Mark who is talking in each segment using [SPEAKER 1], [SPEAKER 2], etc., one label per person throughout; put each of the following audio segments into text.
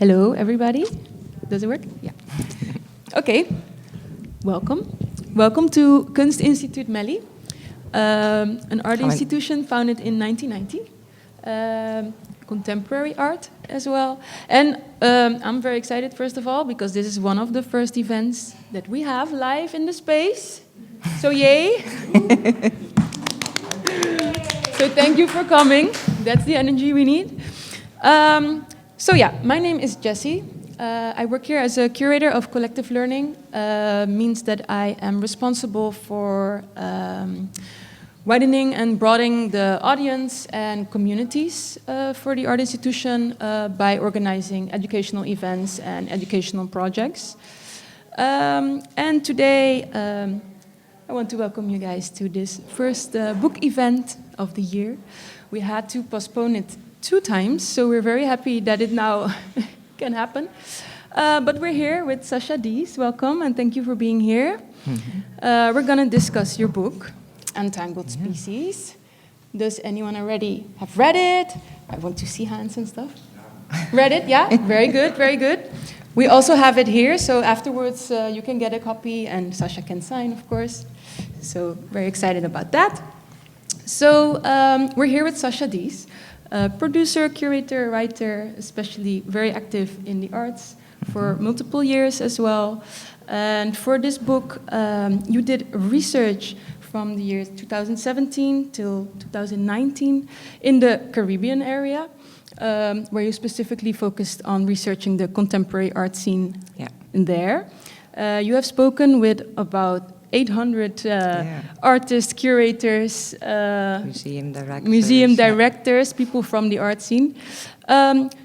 [SPEAKER 1] Hello, everybody. Does it work? Yeah. Okay. Welcome. Welcome to Kunstinstituut Melly, an art institution founded in 1990. Contemporary art as well. And I'm very excited, first of all, because this is one of the first events that we have live in the space. So yay! So thank you for coming. That's the energy we need. So yeah, my name is Jessie. I work here as a curator of collective learning. Means that I am responsible for widening and broadening the audience and communities for the art institution by organizing educational events and educational projects. And today, I want to welcome you guys to this first book event of the year. We had to postpone it 2 times, so we're very happy that it now can happen. But we're here with Sasha Dees. Welcome, and thank you for being here. Mm-hmm. We're going to discuss your book, Entangled Species. Does anyone already have read it? I want to see hands and stuff. Read it? Yeah? Very good, very good. We also have it here, so afterwards you can get a copy, and Sasha can sign, of course. So very excited about that. So we're here with Sasha Dees, producer, curator, writer, especially very active in the arts for multiple years as well. And for this book, you did research from the year 2017 till 2019 in the Caribbean area, where you specifically focused on researching the contemporary art scene there. You have spoken with about 800 artists, curators, museum directors, people from the art scene.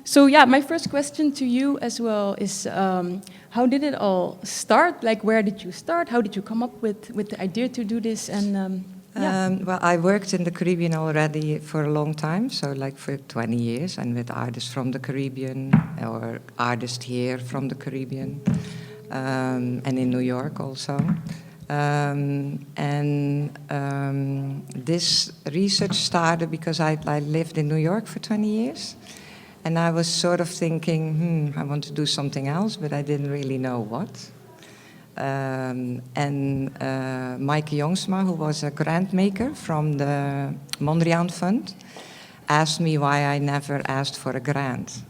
[SPEAKER 1] So yeah, my first question to you as well is, how did it all start? Like, where did you start? How did you come up with the idea to do this? And
[SPEAKER 2] well, I worked in the Caribbean already for a long time, so like for 20 years, and with artists from the Caribbean, or artists here from the Caribbean, and in New York also. This research started because I lived in New York for 20 years, and I was sort of thinking, I want to do something else, but I didn't really know what. Mike Jongsma, who was a grant maker from the Mondrian Fund, asked me why I never asked for a grant.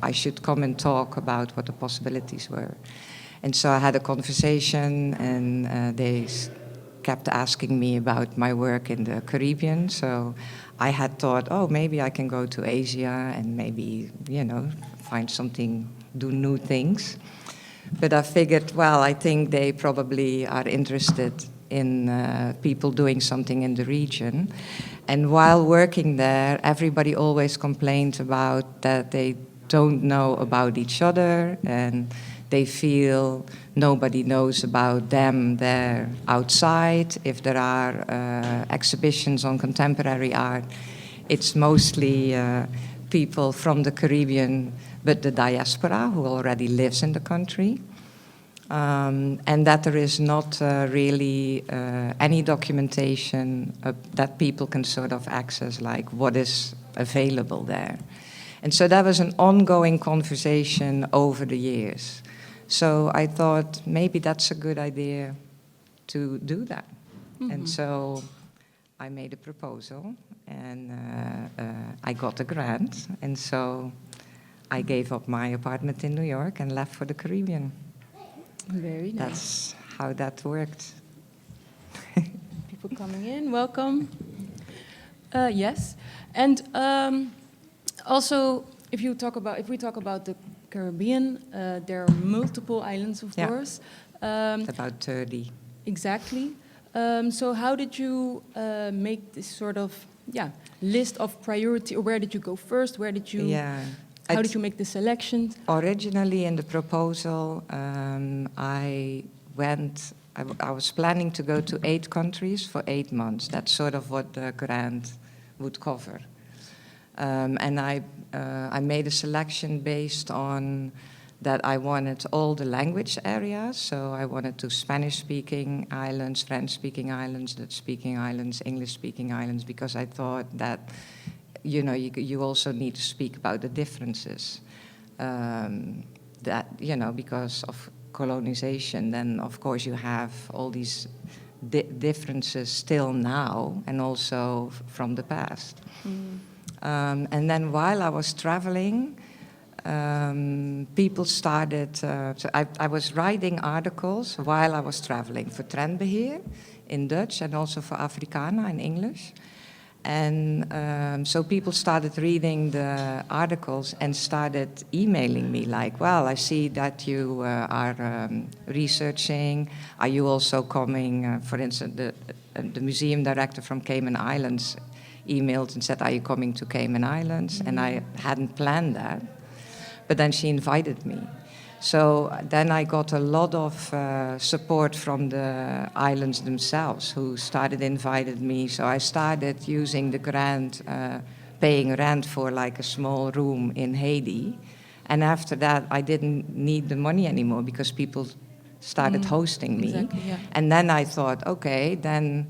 [SPEAKER 2] I should come and talk about what the possibilities were. And so I had a conversation, and they kept asking me about my work in the Caribbean. So I had thought, oh, maybe I can go to Asia and maybe, find something, do new things. But I figured, well, I think they probably are interested in people doing something in the region. And while working there, everybody always complained about that they don't know about each other, and they feel nobody knows about them there outside. If there are exhibitions on contemporary art, it's mostly people from the Caribbean, but the diaspora who already lives in the country. And that there is not really any documentation that people can sort of access, like what is available there. And so that was an ongoing conversation over the years. So I thought maybe that's a good idea to do that. Mm-hmm. And so I made a proposal, and I got a grant. And so I gave up my apartment in New York and left for the Caribbean.
[SPEAKER 1] Very nice.
[SPEAKER 2] That's how that worked.
[SPEAKER 1] People coming in, welcome. Yes, and also if we talk about the Caribbean, there are multiple islands, of course.
[SPEAKER 2] About 30.
[SPEAKER 1] Exactly. So how did you make this sort of list of priority, or where did you go first? Where did you? How did you make the selection?
[SPEAKER 2] Originally, in the proposal, I was planning to go to 8 countries for 8 months. That's sort of what the grant would cover. And I made a selection based on that I wanted all the language areas. So I wanted to Spanish-speaking islands, French-speaking islands, Dutch-speaking islands, English-speaking islands, because I thought that you also need to speak about the differences. That, because of colonization, then of course you have all these differences still now and also from the past. And then while I was traveling, people started, so I was writing articles while I was traveling for Trendbeheer in Dutch and also for Africana in English. And so people started reading the articles and started emailing me like, well, I see that you are researching. Are you also coming, for instance, the museum director from Cayman Islands emailed and said, are you coming to Cayman Islands? And I hadn't planned that, but then she invited me. So then I got a lot of support from the islands themselves, who started inviting me. So I started using the grant, paying rent for like a small room in Haiti. And after that, I didn't need the money anymore because people started hosting me.
[SPEAKER 1] Exactly, yeah.
[SPEAKER 2] And then I thought, okay, then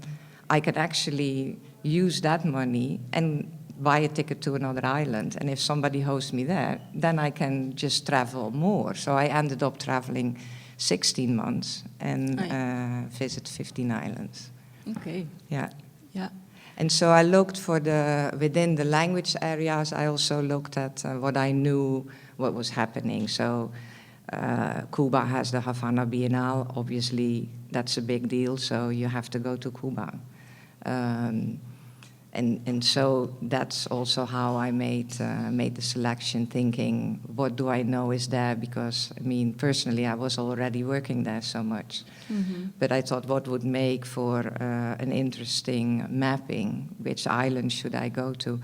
[SPEAKER 2] I could actually use that money and buy a ticket to another island, and if somebody hosts me there, then I can just travel more. So I ended up traveling 16 months and visit 15 islands.
[SPEAKER 1] Okay.
[SPEAKER 2] Yeah.
[SPEAKER 1] Yeah.
[SPEAKER 2] And so I looked for within the language areas, I also looked at what I knew, what was happening. So Cuba has the Havana Biennale, obviously that's a big deal, so you have to go to Cuba. And so that's also how I made the selection, thinking, what do I know is there? Because, I mean, personally, I was already working there so much. But I thought, what would make for an interesting mapping? Which island should I go to?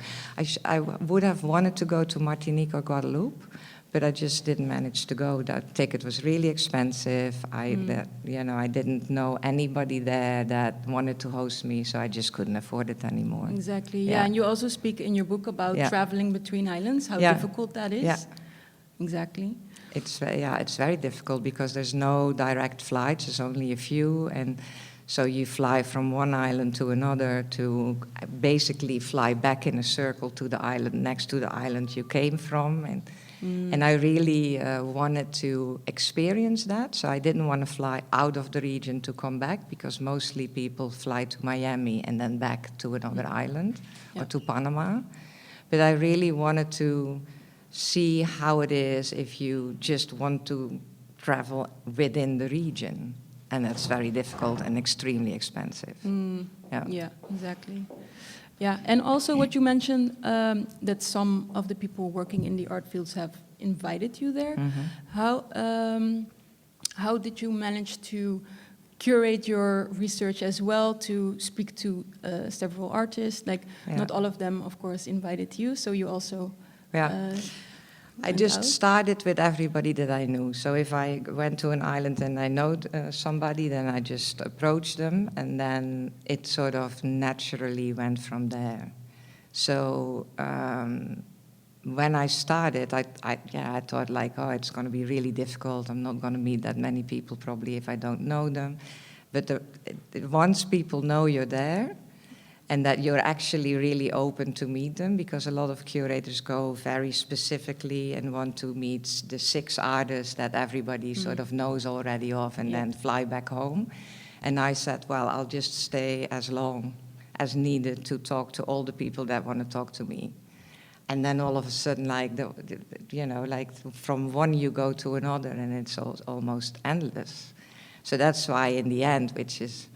[SPEAKER 2] I would have wanted to go to Martinique or Guadeloupe, but I just didn't manage to go. That ticket was really expensive. I didn't know anybody there that wanted to host me, so I just couldn't afford it anymore.
[SPEAKER 1] Exactly. Yeah, and you also speak in your book about traveling between islands, how difficult that is.
[SPEAKER 2] Yeah.
[SPEAKER 1] Exactly.
[SPEAKER 2] It's very difficult because there's no direct flights. There's only a few, and so you fly from one island to another to basically fly back in a circle to the island next to the island you came from, and I really wanted to experience that, so I didn't want to fly out of the region to come back, because mostly people fly to Miami and then back to another island or to Panama. But I really wanted to see how it is if you just want to travel within the region. And that's very difficult and extremely expensive.
[SPEAKER 1] Yeah, exactly. Yeah, and also what you mentioned, that some of the people working in the art fields have invited you there. How did you manage to curate your research as well, to speak to several artists? Like, not all of them, of course, invited you, so you also...
[SPEAKER 2] I just started with everybody that I knew. So if I went to an island and I know somebody, then I just approached them, and then it sort of naturally went from there. So when I started, I thought like, oh, it's going to be really difficult. I'm not going to meet that many people probably if I don't know them. But once people know you're there, and that you're actually really open to meet them, because a lot of curators go very specifically and want to meet the 6 artists that everybody sort of knows already of and then fly back home. And I said, well, I'll just stay as long as needed to talk to all the people that want to talk to me. And then all of a sudden, like, like from one you go to another, and it's almost endless. So that's why in the end, which is,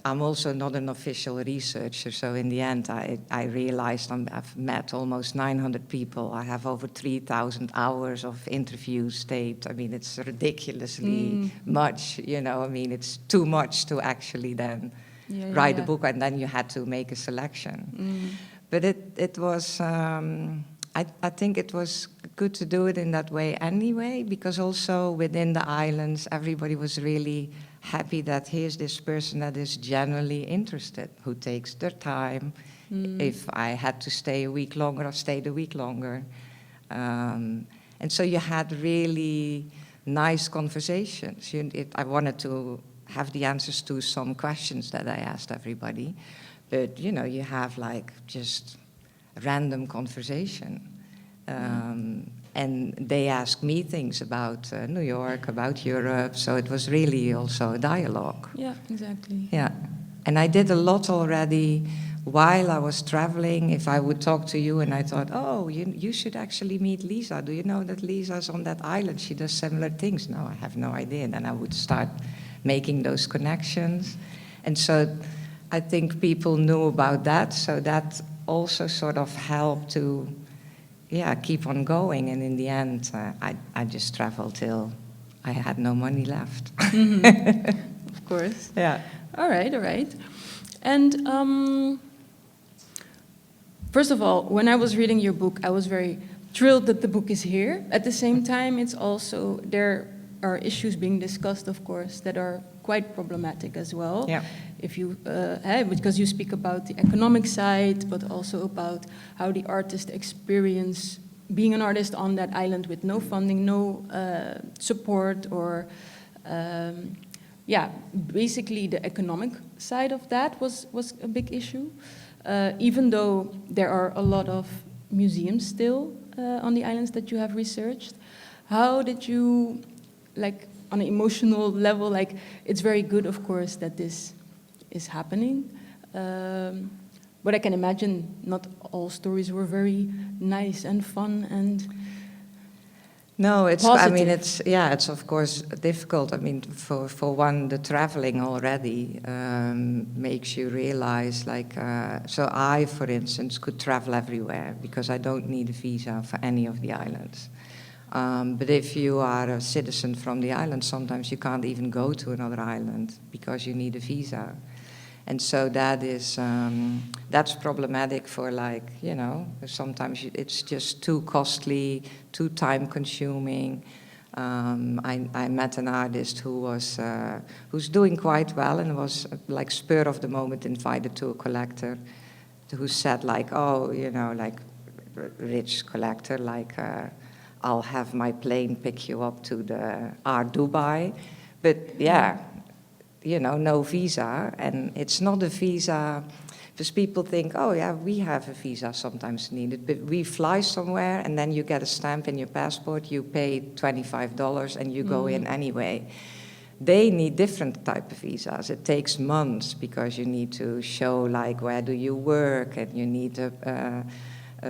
[SPEAKER 2] I'm also not an official researcher, so in the end I realized I've met almost 900 people. I have over 3,000 hours of interviews taped. I mean, it's ridiculously much, I mean, it's too much to actually then write a book, and then you had to make a selection. But it was, I think it was good to do it in that way anyway, because also within the islands, everybody was really happy that here's this person that is genuinely interested, who takes their time. If I had to stay a week longer, I stayed a week longer. And so you had really nice conversations. I wanted to have the answers to some questions that I asked everybody. But, you have like just random conversation. And they asked me things about New York, about Europe, so it was really also a dialogue.
[SPEAKER 1] Yeah, exactly.
[SPEAKER 2] Yeah, and I did a lot already while I was traveling. If I would talk to you and I thought, oh, you should actually meet Lisa. Do you know that Lisa's on that island? She does similar things. No, I have no idea. Then I would start making those connections. And so I think people knew about that, so that also sort of helped to, keep on going. And in the end, I just traveled till I had no money left.
[SPEAKER 1] Of course.
[SPEAKER 2] Yeah.
[SPEAKER 1] All right, all right. And first of all, when I was reading your book, I was very thrilled that the book is here. At the same time, it's also, there are issues being discussed, of course, that are quite problematic as well.
[SPEAKER 2] Yeah.
[SPEAKER 1] If you, because you speak about the economic side, but also about how the artist experience being an artist on that island with no funding, no support, or basically the economic side of that was a big issue. Even though there are a lot of museums still on the islands that you have researched, how did you, like, on an emotional level, like, it's very good, of course, that this is happening. But I can imagine not all stories were very nice and fun and
[SPEAKER 2] no, it's,
[SPEAKER 1] positive.
[SPEAKER 2] I mean, it's of course difficult. I mean, for one, the traveling already makes you realize, like, so I, for instance, could travel everywhere because I don't need a visa for any of the islands. But if you are a citizen from the island, sometimes you can't even go to another island because you need a visa. And so that is, that's problematic for, like, you know, sometimes it's just too costly, too time consuming. I met an artist who was, who's doing quite well and was, like, spur of the moment invited to a collector who said, like, oh, you know, like, rich collector, like, I'll have my plane pick you up to the Art Dubai. But yeah, you know, no visa. And it's not a visa, because people think, oh yeah, we have a visa sometimes needed, but we fly somewhere and then you get a stamp in your passport, you pay $25 and you go in anyway. They need different type of visas. It takes months because you need to show, like, where do you work, and you need a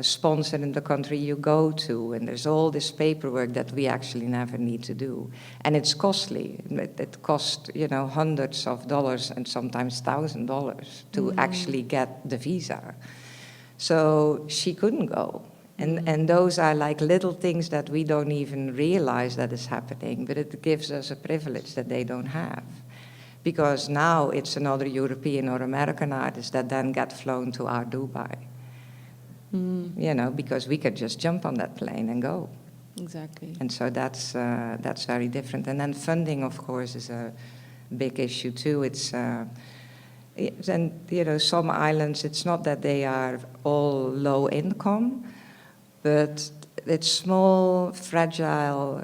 [SPEAKER 2] sponsor in the country you go to, and there's all this paperwork that we actually never need to do. And it's costly. It costs, you know, hundreds of dollars and sometimes $1,000 to actually get the visa. So she couldn't go. And those are like little things that we don't even realize that is happening, but it gives us a privilege that they don't have. Because now it's another European or American artist that then get flown to our Dubai. You know, because we could just jump on that plane and go.
[SPEAKER 1] Exactly.
[SPEAKER 2] And so that's very different. And then funding, of course, is a big issue too. And you know, some islands, it's not that they are all low income, but it's small, fragile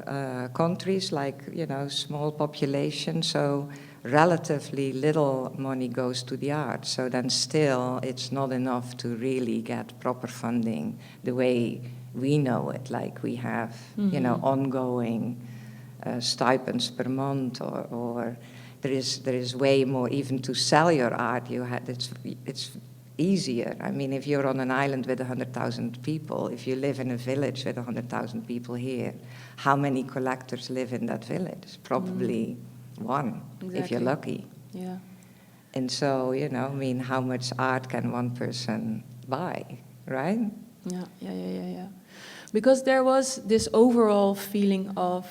[SPEAKER 2] countries, like, you know, small population. So relatively little money goes to the arts, so then still it's not enough to really get proper funding the way we know it, like we have, you know, ongoing stipends per month, or there is way more even to sell your art. It's easier. I mean, if you're on an island with 100,000 people, if you live in a village with 100,000 people here, how many collectors live in that village? Probably one, exactly, if you're lucky.
[SPEAKER 1] Yeah.
[SPEAKER 2] And so, you know, I mean, how much art can one person buy, right?
[SPEAKER 1] Yeah. Because there was this overall feeling of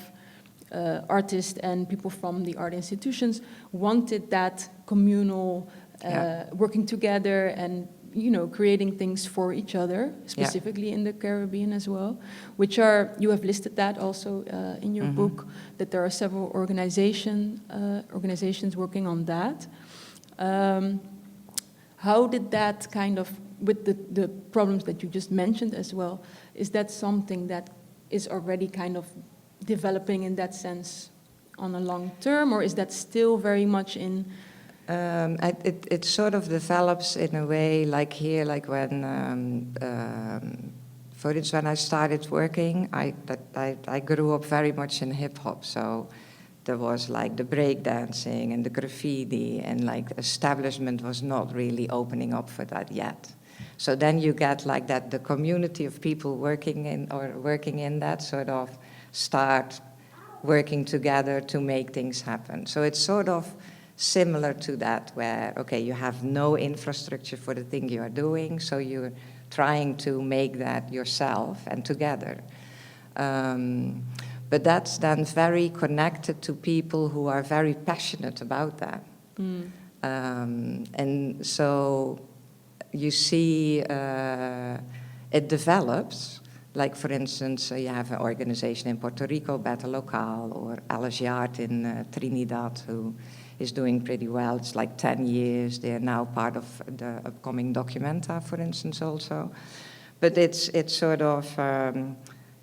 [SPEAKER 1] artists and people from the art institutions wanted that communal working together and, you know, creating things for each other, specifically in the Caribbean as well, which are, you have listed that also in your book, that there are several organizations working on that. How did that kind of, with the problems that you just mentioned as well, is that something that is already kind of developing in that sense on a long term, or is that still very much in
[SPEAKER 2] It sort of develops in a way like here, like when, for instance, when I started working, I grew up very much in hip hop, so there was like the breakdancing and the graffiti, and like establishment was not really opening up for that yet. So then you get like that, the community of people working in that sort of start working together to make things happen. So it's sort of similar to that, where, okay, you have no infrastructure for the thing you are doing, so you're trying to make that yourself and together. But that's then very connected to people who are very passionate about that. And so you see it develops. Like, for instance, you have an organization in Puerto Rico, Battle Local, or Alice Yard in Trinidad, who is doing pretty well. It's like 10 years. They are now part of the upcoming Documenta, for instance, also. But it's sort of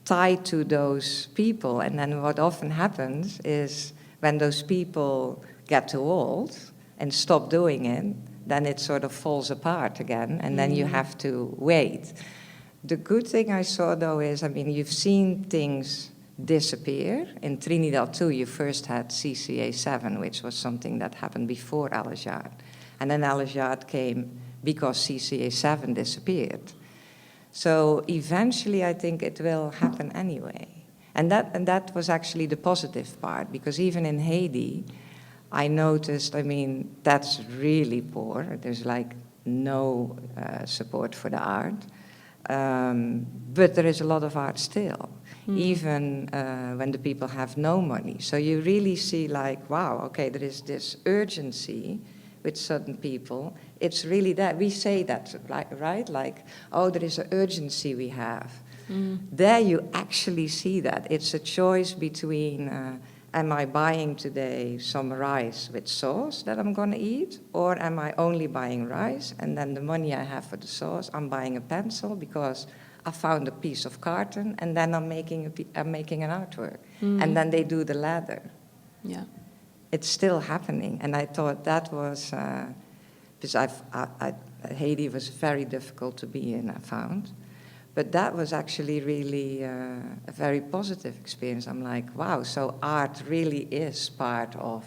[SPEAKER 2] tied to those people. And then what often happens is when those people get too old and stop doing it, then it sort of falls apart again, and then you have to wait. The good thing I saw, though, is, I mean, you've seen things disappear. In Trinidad, too, you first had CCA 7, which was something that happened before Alice Yard. And then Alice Yard came because CCA 7 disappeared. So eventually, I think it will happen anyway. And that was actually the positive part, because even in Haiti, I noticed, I mean, that's really poor. There's like no support for the art. But there is a lot of art still, even when the people have no money. So you really see like, wow, okay, there is this urgency with certain people. It's really that. We say that, right? Like, oh, there is an urgency we have. There you actually see that. It's a choice between, am I buying today some rice with sauce that I'm going to eat? Or am I only buying rice, and then the money I have for the sauce, I'm buying a pencil because I found a piece of carton, and then I'm making an artwork. And then they do the ladder.
[SPEAKER 1] Yeah.
[SPEAKER 2] It's still happening. And I thought that was, because Haiti was very difficult to be in, I found. But that was actually really a very positive experience. I'm like, wow, so art really is part of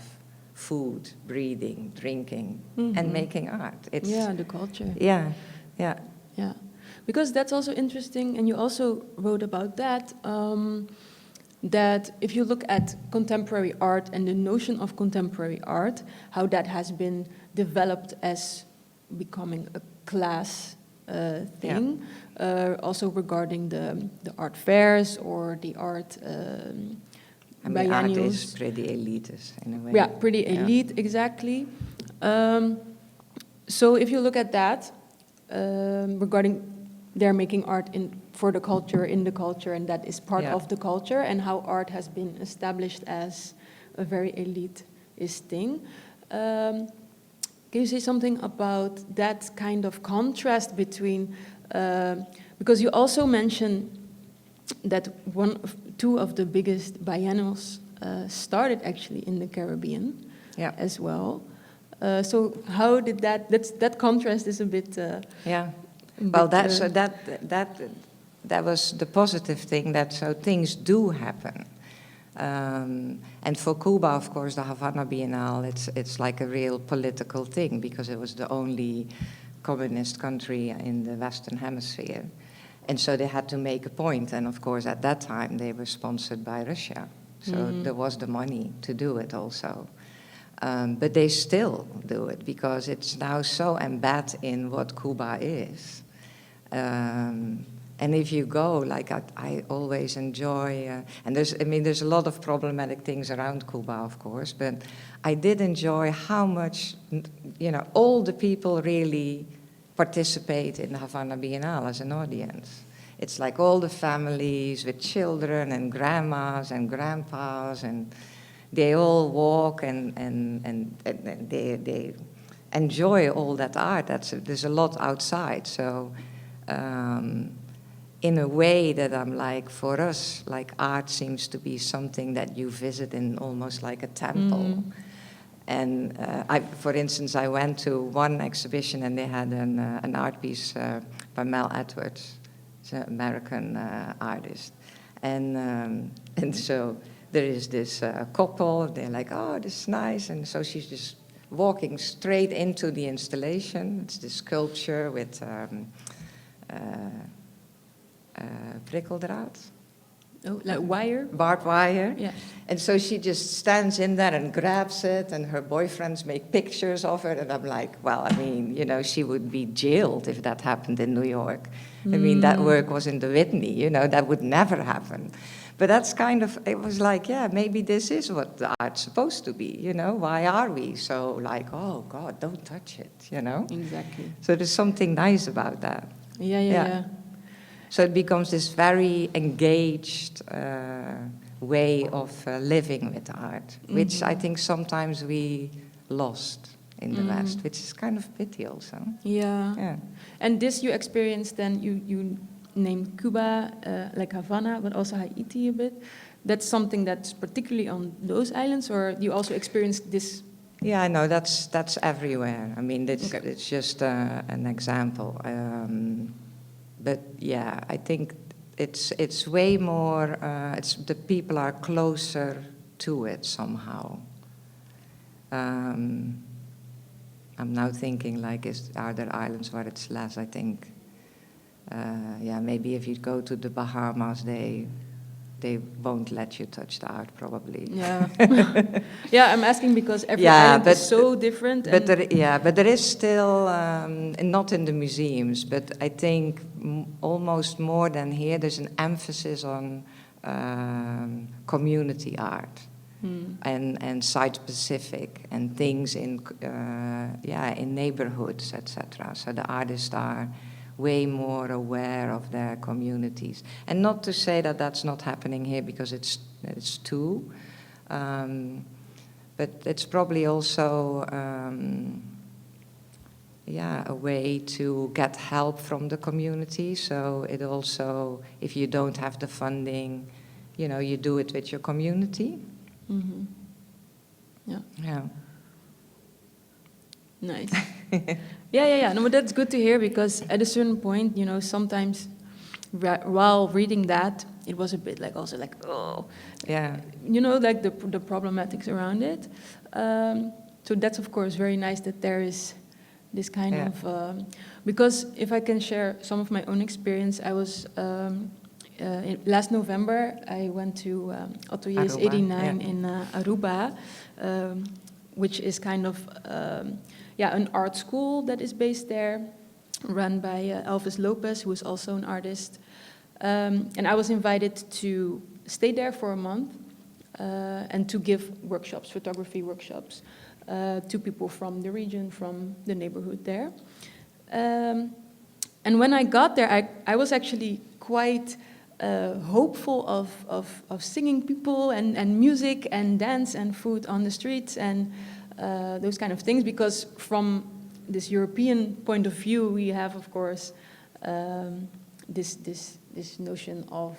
[SPEAKER 2] food, breathing, drinking, and making art. It's,
[SPEAKER 1] the culture.
[SPEAKER 2] Yeah.
[SPEAKER 1] Yeah, because that's also interesting, and you also wrote about that, that if you look at contemporary art and the notion of contemporary art, how that has been developed as becoming a class thing, also regarding the art fairs or the art
[SPEAKER 2] I mean, art is pretty elitist in a way.
[SPEAKER 1] Yeah, pretty elite, exactly. So if you look at that, regarding they're making art for the culture, in the culture, and that is part of the culture, and how art has been established as a very elitist thing. Can you say something about that kind of contrast between, because you also mentioned that two of the biggest biennials started actually in the Caribbean as well. So how did that contrast is a bit...
[SPEAKER 2] Well, that was the positive thing, that so things do happen. And for Cuba, of course, the Havana Biennale, it's like a real political thing, because it was the only communist country in the Western Hemisphere. And so they had to make a point. And of course, at that time, they were sponsored by Russia. So there was the money to do it also. But they still do it, because it's now so embedded in what Cuba is. And if you go, like I always enjoy, and there's a lot of problematic things around Cuba, of course, but I did enjoy how much, all the people really participate in the Havana Biennale as an audience. It's like all the families with children and grandmas and grandpas, and they all walk and they enjoy all that art. There's a lot outside, so. In a way that I'm like, for us, like art seems to be something that you visit in almost like a temple. And for instance, I went to one exhibition and they had an art piece by Mel Edwards, it's an American artist. And so there is this couple, they're like, oh, this is nice. And so she's just walking straight into the installation. It's this sculpture with prikkeldraad.
[SPEAKER 1] Oh, like wire?
[SPEAKER 2] Barbed wire.
[SPEAKER 1] Yeah.
[SPEAKER 2] And so she just stands in there and grabs it, and her boyfriends make pictures of it. And I'm like, well, I mean, you know, she would be jailed if that happened in New York. I mean, that work was in the Whitney, you know, that would never happen. But that's kind of, it was like, yeah, maybe this is what the art's supposed to be, you know? Why are we so like, oh, God, don't touch it, you know?
[SPEAKER 1] Exactly.
[SPEAKER 2] So there's something nice about that.
[SPEAKER 1] Yeah.
[SPEAKER 2] So it becomes this very engaged way of living with art, which I think sometimes we lost in the West, which is kind of pity also.
[SPEAKER 1] Yeah. And this you experienced then, you named Cuba, like Havana, but also Haiti a bit. That's something that's particularly on those islands, or you also experienced this?
[SPEAKER 2] Yeah, no, that's everywhere. I mean, it's just an example. But yeah, I think it's way more. The people are closer to it somehow. I'm now thinking like, are there islands where it's less? I think, maybe if you go to the Bahamas, they won't let you touch the art, probably.
[SPEAKER 1] Yeah, yeah. I'm asking because every island is so different.
[SPEAKER 2] But there is still, not in the museums, but I think almost more than here, there's an emphasis on community art and site-specific and things in neighborhoods, etc. So the artists are way more aware of their communities. And not to say that that's not happening here, because it's too. But it's probably also a way to get help from the community. So it also, if you don't have the funding, you know, you do it with your community.
[SPEAKER 1] Mm-hmm.
[SPEAKER 2] Yeah.
[SPEAKER 1] Nice. Yeah. No, but that's good to hear, because at a certain point, you know, sometimes while reading that, it was a bit like also like, oh,
[SPEAKER 2] yeah,
[SPEAKER 1] you know, like the problematics around it. So that's of course very nice that there is this kind of because if I can share some of my own experience, I was last November I went to Ateliers 89 in Aruba, which is kind of an art school that is based there, run by Elvis Lopez, who is also an artist. And I was invited to stay there for a month and to give workshops, photography workshops, to people from the region, from the neighborhood there. And when I got there, I was actually quite hopeful of singing people and music and dance and food on the streets and those kind of things, because from this European point of view, we have, of course, this notion of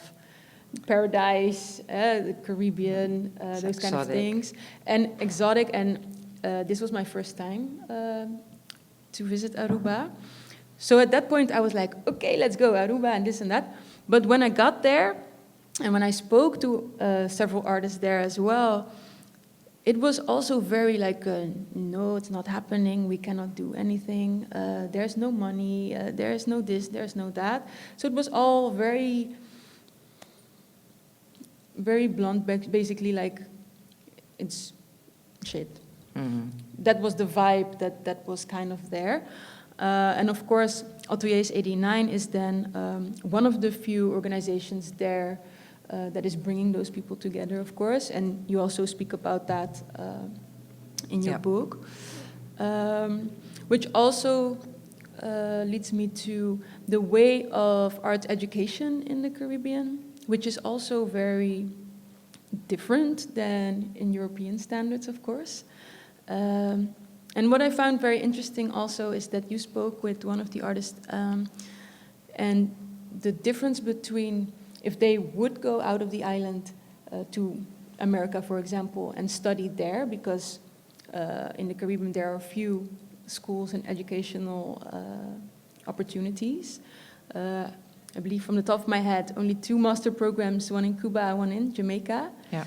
[SPEAKER 1] paradise, the Caribbean, those kind of things, and exotic. And this was my first time to visit Aruba. So at that point, I was like, okay, let's go Aruba and this and that. But when I got there, and when I spoke to several artists there as well, it was also very like, no, it's not happening, we cannot do anything, there's no money, there's no this, there's no that. So it was all very, very blunt, basically like, it's shit. Mm-hmm. That was the vibe that was kind of there. And of course, Ateliers 89 is then one of the few organizations there that is bringing those people together, of course, and you also speak about that in your book, which also leads me to the way of art education in the Caribbean, which is also very different than in European standards, of course. And what I found very interesting also is that you spoke with one of the artists, and the difference between if they would go out of the island to America, for example, and study there, because in the Caribbean there are few schools and educational opportunities. I believe from the top of my head, only 2 master programs, one in Cuba, one in Jamaica.
[SPEAKER 2] Yeah.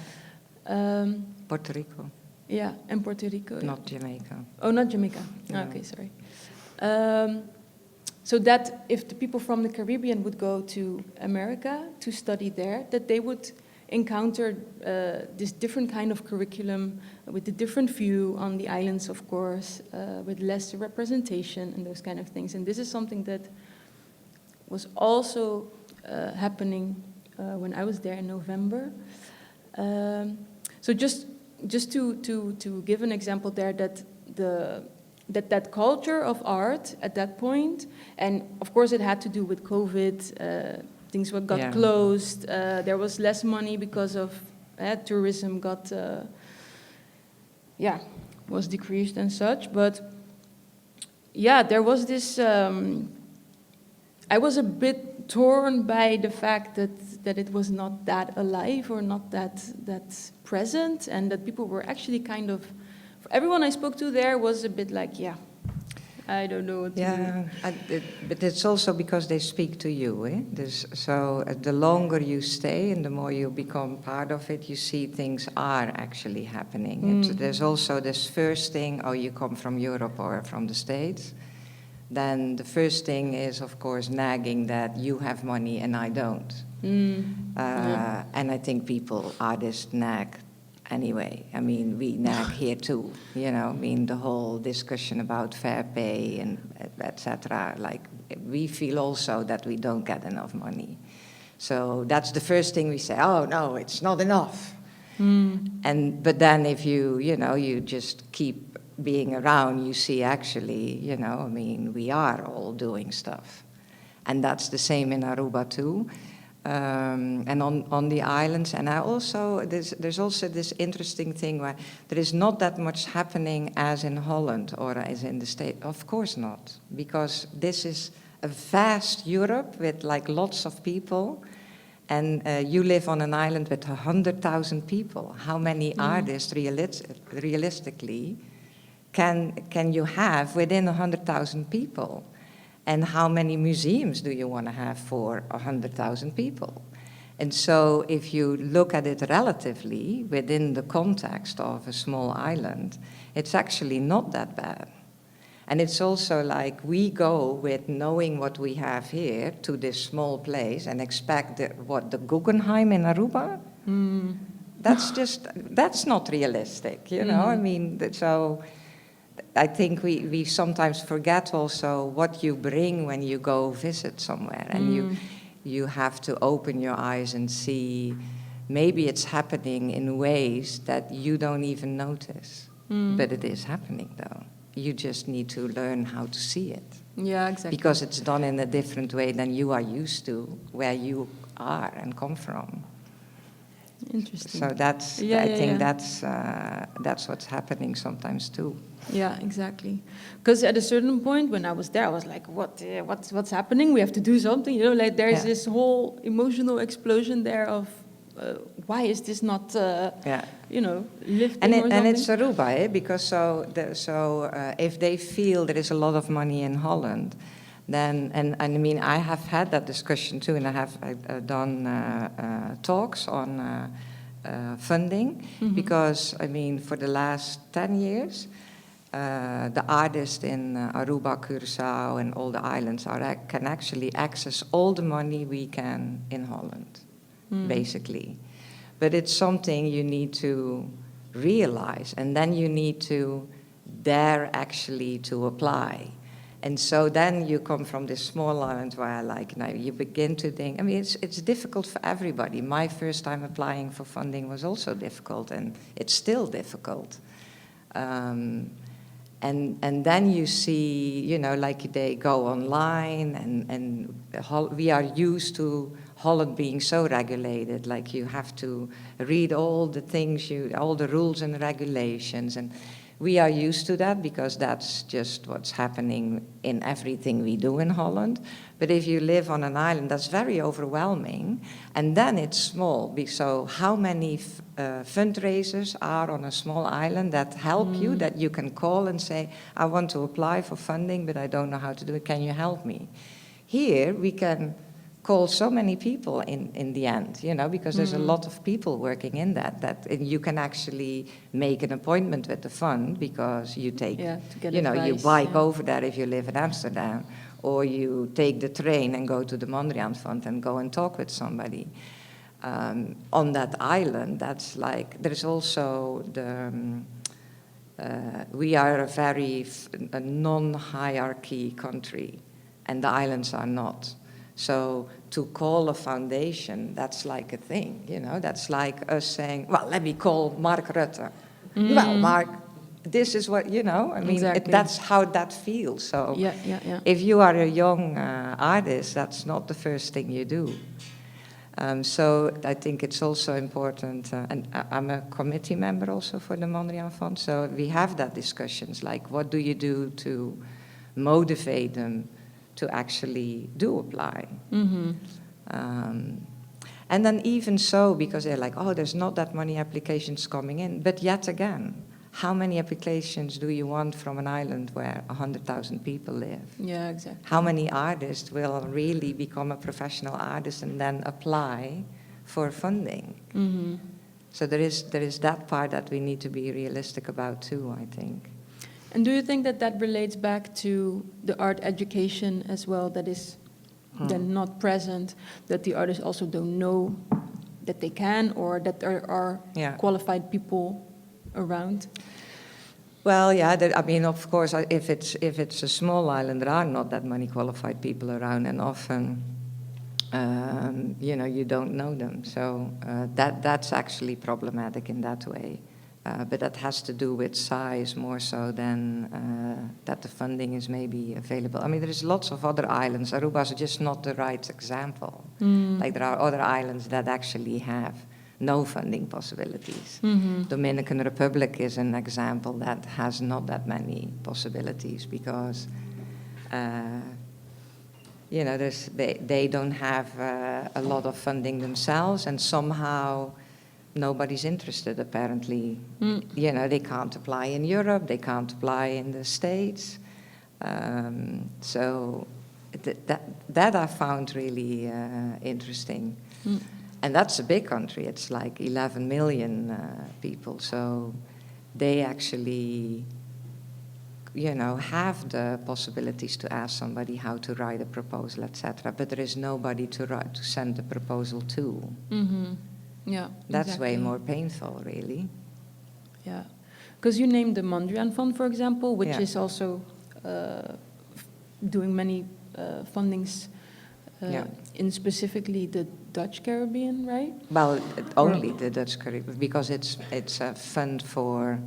[SPEAKER 2] Puerto Rico.
[SPEAKER 1] Yeah, and Puerto Rico.
[SPEAKER 2] Not Jamaica.
[SPEAKER 1] Oh, not Jamaica.
[SPEAKER 2] No.
[SPEAKER 1] Okay, sorry. So that if the people from the Caribbean would go to America to study there, that they would encounter this different kind of curriculum with a different view on the islands, of course, with less representation and those kind of things. And this is something that was also happening when I was there in November. So just to give an example there, that culture of art at that point, and of course it had to do with COVID. Things got closed. There was less money because of tourism was decreased and such. But yeah, there was this. I was a bit torn by the fact that it was not that alive or not that present, and that people were actually kind of. Everyone I spoke to there was a bit like, yeah, I don't know what to do.
[SPEAKER 2] But it's also because they speak to you. So the longer you stay and the more you become part of it, you see things are actually happening. There's also this first thing, you come from Europe or from the States. Then the first thing is, of course, nagging that you have money and I don't. And I think artists nag anyway. I mean, we nag here too, I mean, the whole discussion about fair pay and etc. Like, we feel also that we don't get enough money. So that's the first thing we say, oh, no, it's not enough. But then if you just keep being around, you see actually, I mean, we are all doing stuff. And that's the same in Aruba too. And on the islands, and there's also this interesting thing where there is not that much happening as in Holland or as in the States. Of course not, because this is a vast Europe with like lots of people, and you live on an island with 100,000 people. How many artists realistically can you have within 100,000 people? And how many museums do you want to have for 100,000 people? And so if you look at it relatively within the context of a small island, it's actually not that bad. And it's also like we go with knowing what we have here to this small place and expect the Guggenheim in Aruba? That's not realistic, I mean, so I think we sometimes forget also what you bring when you go visit somewhere, and you have to open your eyes and see maybe it's happening in ways that you don't even notice, but it is happening though. You just need to learn how to see it.
[SPEAKER 1] Yeah, exactly.
[SPEAKER 2] Because it's done in a different way than you are used to, where you are and come from.
[SPEAKER 1] Interesting.
[SPEAKER 2] So I think that's what's happening sometimes too.
[SPEAKER 1] Yeah, exactly. Because at a certain point when I was there, I was like, what's happening? We have to do something. Like there's this whole emotional explosion there of why is this not, lifting or something?
[SPEAKER 2] And it's Aruba, because if they feel there is a lot of money in Holland, then, and I mean, I have had that discussion too, and I have done talks on funding, because, I mean, for the last 10 years, the artists in Aruba, Curacao, and all the islands can actually access all the money we can in Holland, basically. But it's something you need to realize, and then you need to dare actually to apply. And so then you come from this small island where now you begin to think, I mean, it's difficult for everybody. My first time applying for funding was also difficult, and it's still difficult. And then you see, like they go online, and we are used to Holland being so regulated, like you have to read all the things, all the rules and regulations, and We are used to that because that's just what's happening in everything we do in Holland. But if you live on an island, that's very overwhelming. And then it's small. So how many fundraisers are on a small island that help you, that you can call and say, I want to apply for funding, but I don't know how to do it. Can you help me? Here, we can call so many people in the end, you know, because there's a lot of people working in that you can actually make an appointment with the fund because you take, you know, you bike over there if you live in Amsterdam, or you take the train and go to the Mondrian Fund and go and talk with somebody. On that island, that's like, there's also the, we are a very non-hierarchy country, and the islands are not. So to call a foundation, that's like a thing, you know, that's like us saying, well, let me call Mark Rutte. Well, Mark, this is what, you know, I mean, that's how that feels. So if you are a young artist, that's not the first thing you do. So I think it's also important, and I'm a committee member also for the Mondrian Fund, so we have that discussions, like what do you do to motivate them to actually do apply. And then even so, because they're like, oh, there's not that many applications coming in, but yet again, how many applications do you want from an island where 100,000 people live?
[SPEAKER 1] Yeah, exactly.
[SPEAKER 2] How many artists will really become a professional artist and then apply for funding? So there is that part that we need to be realistic about too, I think.
[SPEAKER 1] And do you think that that relates back to the art education as well, that is then not present, that the artists also don't know that they can, or that there are qualified people around?
[SPEAKER 2] Well, yeah, I mean, of course, if it's a small island, there are not that many qualified people around, and often, you know, you don't know them. So that's actually problematic in that way. But that has to do with size more so than that the funding is maybe available. I mean, there's lots of other islands. Aruba is just not the right example. Like there are other islands that actually have no funding possibilities. Dominican Republic is an example that has not that many possibilities because, you know, they don't have a lot of funding themselves, and somehow nobody's interested, apparently. You know, they can't apply in Europe, they can't apply in the States. So that I found really interesting. And that's a big country. It's like 11 million people. So they actually, you know, have the possibilities to ask somebody how to write a proposal, etc. But there is nobody to send the proposal to.
[SPEAKER 1] Yeah,
[SPEAKER 2] that's way more painful, really.
[SPEAKER 1] Yeah, because you named the Mondrian Fund, for example, which is also doing many fundings in specifically the Dutch Caribbean, right?
[SPEAKER 2] Well, only the Dutch Caribbean, because it's a fund for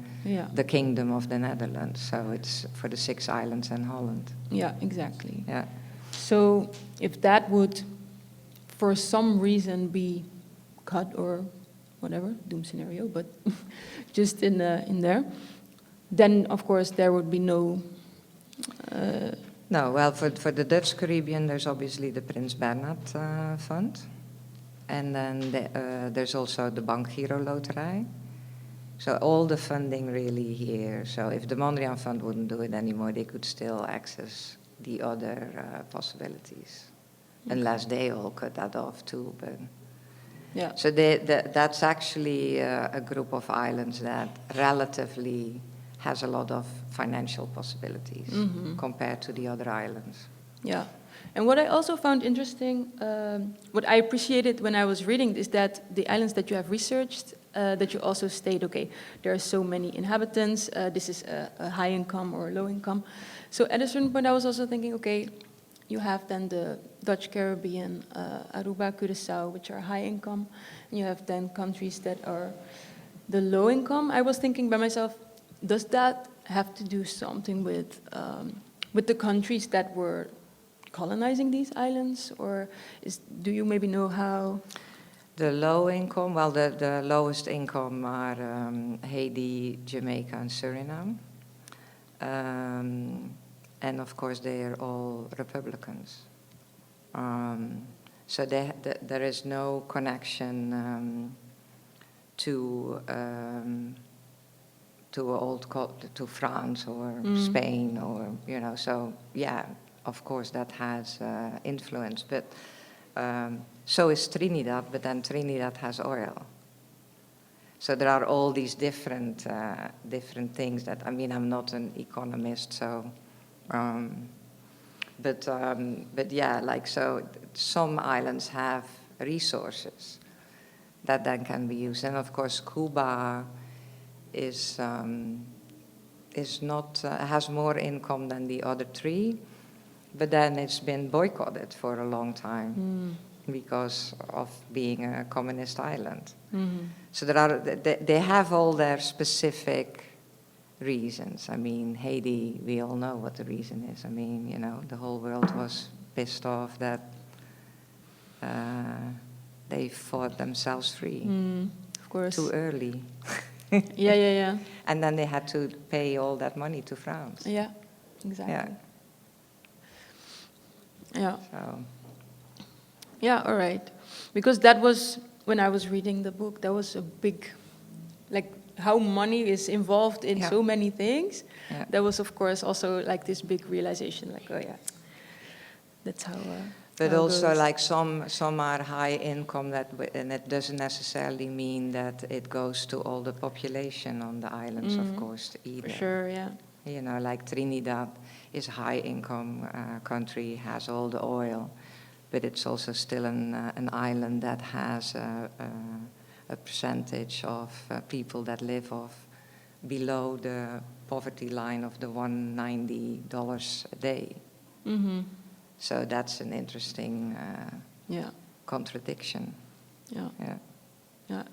[SPEAKER 2] the Kingdom of the Netherlands, so it's for the 6 islands and Holland.
[SPEAKER 1] Yeah, exactly.
[SPEAKER 2] Yeah.
[SPEAKER 1] So if that would, for some reason, be cut or whatever, doom scenario, but just in there, then of course there would be no...
[SPEAKER 2] No, well, for the Dutch Caribbean, there's obviously the Prins Bernhard Fund. And then there's also the Bankgiro Loterij. So all the funding really here. So if the Mondrian Fund wouldn't do it anymore, they could still access the other possibilities. Unless they all cut that off too, but...
[SPEAKER 1] Yeah.
[SPEAKER 2] So that's actually a group of islands that relatively has a lot of financial possibilities compared to the other islands.
[SPEAKER 1] Yeah. And what I also found interesting, what I appreciated when I was reading, is that the islands that you have researched, that you also state, okay, there are so many inhabitants, this is a high income or low income. So at a certain point I was also thinking, okay, you have then the Dutch Caribbean, Aruba, Curacao, which are high income, and you have then countries that are the low income. I was thinking by myself, does that have to do something with the countries that were colonizing these islands, or do you maybe know how?
[SPEAKER 2] The low income, well, the lowest income are Haiti, Jamaica, and Suriname. And of course, they are all Republicans. So there is no connection to to France or Spain, or So yeah, of course that has influence, but so is Trinidad. But then Trinidad has oil. So there are all these different things that, I mean, I'm not an economist, so, but yeah, like, so some islands have resources that then can be used. And of course, Cuba is not, has more income than the other three, but then it's been boycotted for a long time because of being a communist island. So they have all their specific reasons. I mean, Haiti, we all know what the reason is. I mean, the whole world was pissed off that they fought themselves free
[SPEAKER 1] of course.
[SPEAKER 2] too early.
[SPEAKER 1] Yeah.
[SPEAKER 2] And then they had to pay all that money to France.
[SPEAKER 1] Yeah, exactly. Yeah.
[SPEAKER 2] So.
[SPEAKER 1] Yeah, all right. Because that was, when I was reading the book, that was a big, like, how money is involved in so many things. Yeah. That was, of course, also like this big realization, like, oh yeah, that's how.
[SPEAKER 2] But
[SPEAKER 1] how
[SPEAKER 2] also,
[SPEAKER 1] goes.
[SPEAKER 2] like, some are high income, and it doesn't necessarily mean that it goes to all the population on the islands, of course, either.
[SPEAKER 1] For sure, yeah.
[SPEAKER 2] Like Trinidad is a high income country, has all the oil, but it's also still an island that has a percentage of people that live off below the poverty line of the $190 a day. So that's an interesting contradiction. Yeah,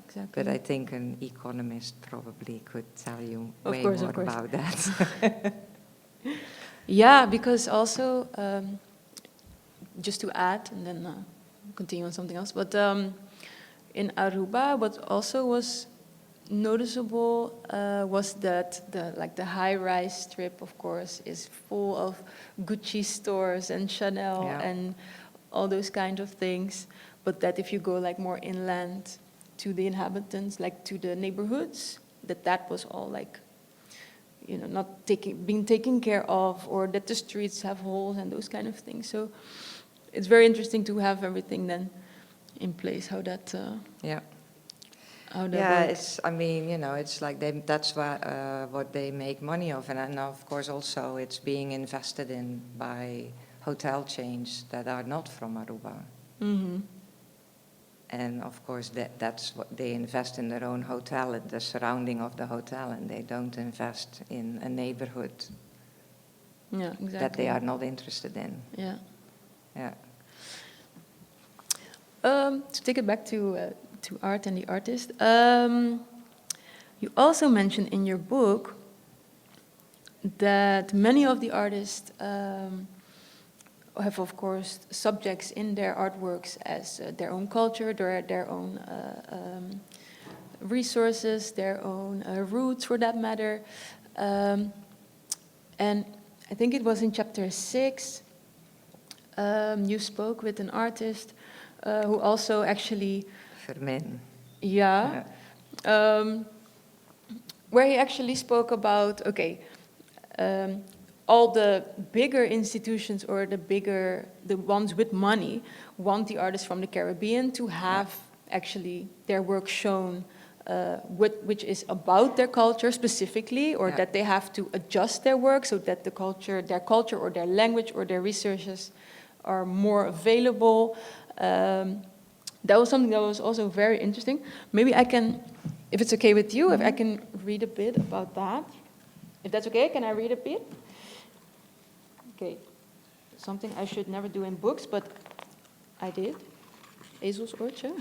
[SPEAKER 1] exactly.
[SPEAKER 2] But I think an economist probably could tell you way
[SPEAKER 1] more
[SPEAKER 2] about that.
[SPEAKER 1] Yeah, because also, just to add, and then continue on something else, but in Aruba, what also was noticeable was that the high-rise strip, of course, is full of Gucci stores and Chanel and all those kind of things. But that if you go like more inland to the inhabitants, like to the neighborhoods, that was all like, not being taken care of, or that the streets have holes and those kind of things. So it's very interesting to have everything then in place. How that. How that works.
[SPEAKER 2] I mean, it's like that's what they make money of, and of course also it's being invested in by hotel chains that are not from Aruba. And of course that's what they invest in, their own hotel and the surrounding of the hotel, and they don't invest in a neighborhood that they are not interested in. Yeah.
[SPEAKER 1] To take it back to art and the artist, you also mentioned in your book that many of the artists have, of course, subjects in their artworks as their own culture, their own resources, their own roots, for that matter. And I think it was in chapter 6, you spoke with an artist who also actually...
[SPEAKER 2] Fermin.
[SPEAKER 1] Yeah. Where he actually spoke about, all the bigger institutions, or the ones with money, want the artists from the Caribbean to have actually their work shown, which is about their culture specifically, or that they have to adjust their work so that their culture or their language or their resources are more available. That was something that was also very interesting. Maybe I can, if it's okay with you, if I can read a bit about that. If that's okay, can I read a bit? Okay. Something I should never do in books, but I did. Ezelsoortje.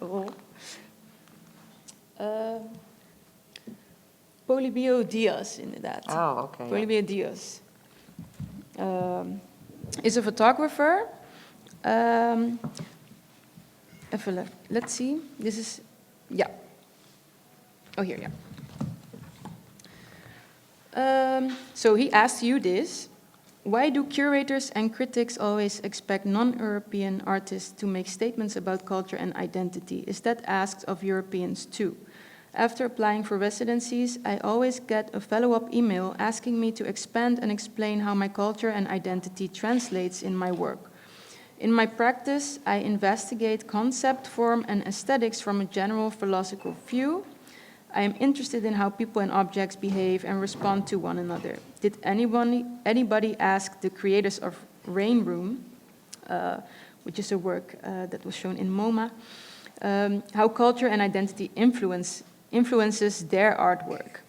[SPEAKER 1] Oh. Polibio Diaz, inderdaad.
[SPEAKER 2] Oh, okay.
[SPEAKER 1] Polibio Diaz is a photographer Um, even let's see. This is, yeah. Oh, here, yeah. So he asked you this. Why do curators and critics always expect non-European artists to make statements about culture and identity? Is that asked of Europeans too? After applying for residencies, I always get a follow-up email asking me to expand and explain how my culture and identity translates in my work. In my practice, I investigate concept, form, and aesthetics from a general philosophical view. I am interested in how people and objects behave and respond to one another. Did anybody ask the creators of Rain Room, which is a work that was shown in MoMA, how culture and identity influences their artwork?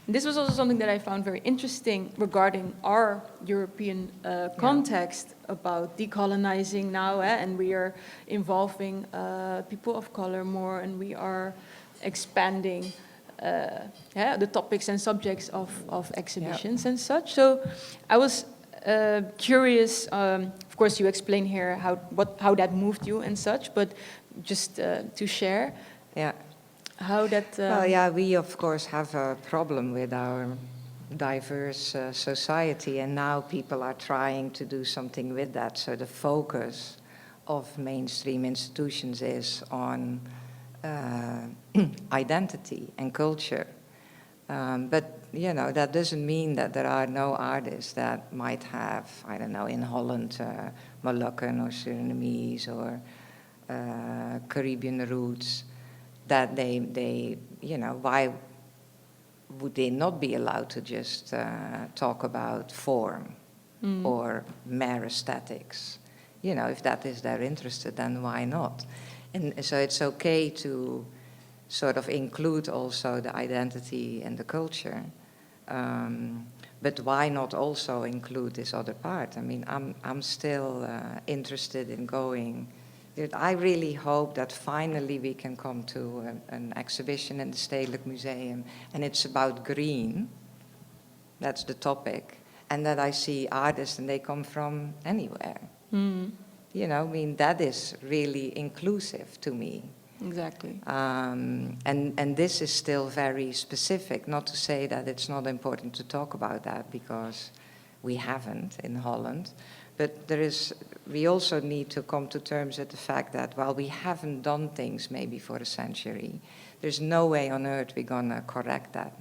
[SPEAKER 1] And this was also something that I found very interesting regarding our European context about decolonizing now, and we are involving people of color more, and we are expanding the topics and subjects of exhibitions and such. So I was curious, of course you explain here how that moved you and such, but just to share how that...
[SPEAKER 2] Well, yeah, we of course have a problem with our diverse society, and now people are trying to do something with that. So the focus of mainstream institutions is on identity and culture. But, you know, that doesn't mean that there are no artists that might have, I don't know, in Holland, Moroccan or Surinamese or Caribbean roots, that they, you know, why would they not be allowed to just talk about form or mere aesthetics? You know, if that is their interest, then why not? And so it's okay to sort of include also the identity and the culture, but why not also include this other part? I mean, I'm still interested in going. I really hope that finally we can come to an exhibition in the Stedelijk Museum, and it's about green. That's the topic, and that I see artists and they come from anywhere. You know, I mean, that is really inclusive to me.
[SPEAKER 1] Exactly.
[SPEAKER 2] And this is still very specific, not to say that it's not important to talk about that, because we haven't in Holland. But we also need to come to terms with the fact that while we haven't done things maybe for a century, there's no way on earth we're gonna correct that.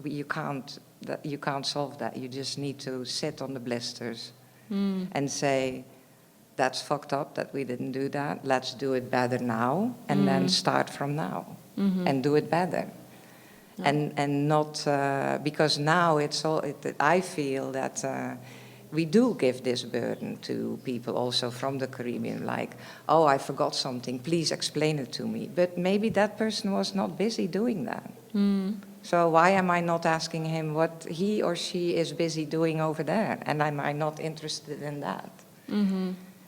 [SPEAKER 2] You can't solve that. You just need to sit on the blisters and say, that's fucked up that we didn't do that. Let's do it better now, and then start from now and do it better. And not, because now I feel that we do give this burden to people also from the Caribbean, like, oh, I forgot something, please explain it to me. But maybe that person was not busy doing that. So why am I not asking him what he or she is busy doing over there? And am I not interested in that?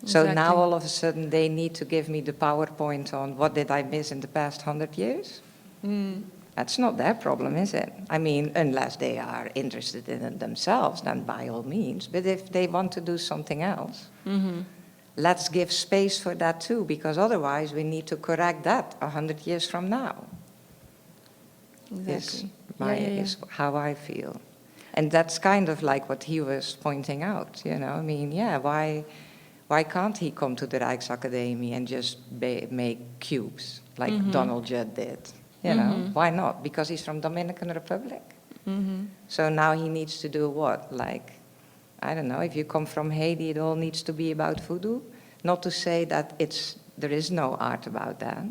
[SPEAKER 2] So
[SPEAKER 1] Exactly.
[SPEAKER 2] now all of a sudden they need to give me the PowerPoint on what did I miss in the past 100 years? That's not their problem, is it? I mean, unless they are interested in it themselves, then by all means. But if they want to do something else, let's give space for that too, because otherwise we need to correct that 100 years from now.
[SPEAKER 1] Exactly.
[SPEAKER 2] Is how I feel. And that's kind of like what he was pointing out, you know? I mean, yeah, why can't he come to the Rijksacademie and just make cubes like Donald Judd did? You know, why not? Because he's from Dominican Republic. So now he needs to do what? Like, I don't know, if you come from Haiti, it all needs to be about voodoo. Not to say that there is no art about that,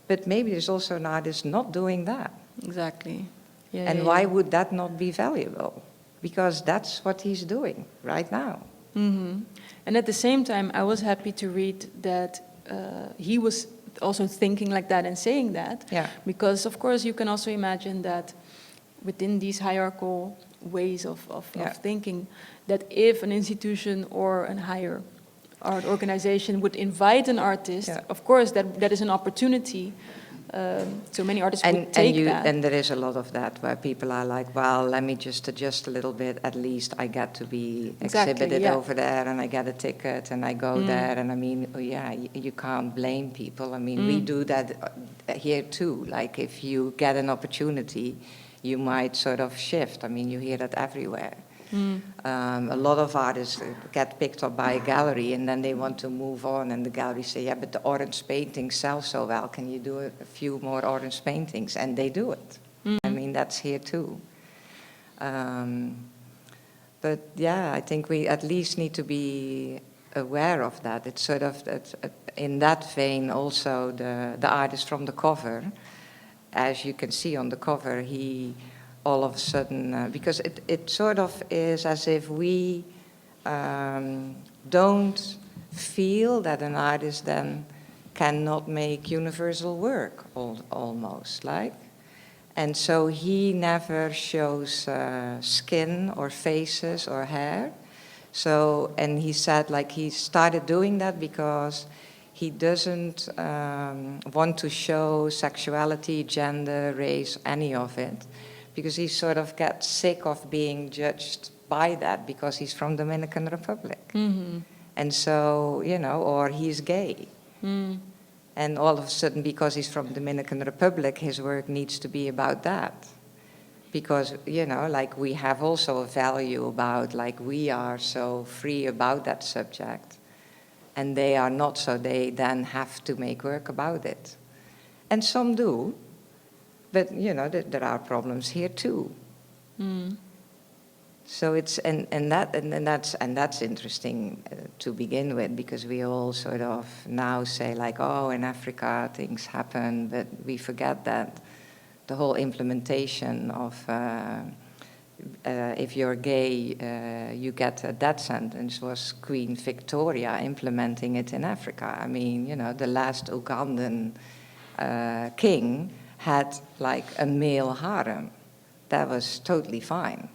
[SPEAKER 2] but maybe there's also an artist not doing that.
[SPEAKER 1] Exactly.
[SPEAKER 2] And why would that not be valuable? Because that's what he's doing right now.
[SPEAKER 1] And at the same time, I was happy to read that he was also thinking like that and saying that. Because, of course, you can also imagine that within these hierarchical ways of thinking, that if an institution or a higher art organization would invite an artist, of course, that is an opportunity so many artists would take that.
[SPEAKER 2] And there is a lot of that where people are like, well, let me just adjust a little bit. At least I get to be exhibited over there, and I get a ticket, and I go there. And I mean, you can't blame people. I mean, we do that here too. Like if you get an opportunity, you might sort of shift. I mean, you hear that everywhere. A lot of artists get picked up by a gallery and then they want to move on, and the gallery say, yeah, but the orange paintings sell so well, can you do a few more orange paintings? And they do it. I mean, that's here too. But yeah, I think we at least need to be aware of that. It's sort of, in that vein also, the artist from the cover, as you can see on the cover, he all of a sudden, because it sort of is as if we don't feel that an artist then cannot make universal work, almost, like. And so he never shows skin or faces or hair. So, and he said, like, he started doing that because he doesn't want to show sexuality, gender, race, any of it, because he sort of gets sick of being judged by that because he's from Dominican Republic. And so, you know, or he's gay. And all of a sudden, because he's from Dominican Republic, his work needs to be about that. Because, you know, like we have also a value about, like we are so free about that subject. And they are not, so they then have to make work about it. And some do. But, you know, there are problems here too. So it's, and that's interesting to begin with, because we all sort of now say like, oh, in Africa things happen, but we forget that the whole implementation of if you're gay, you get a death sentence was Queen Victoria implementing it in Africa. I mean, you know, the last Ugandan king had like a male harem. That was totally fine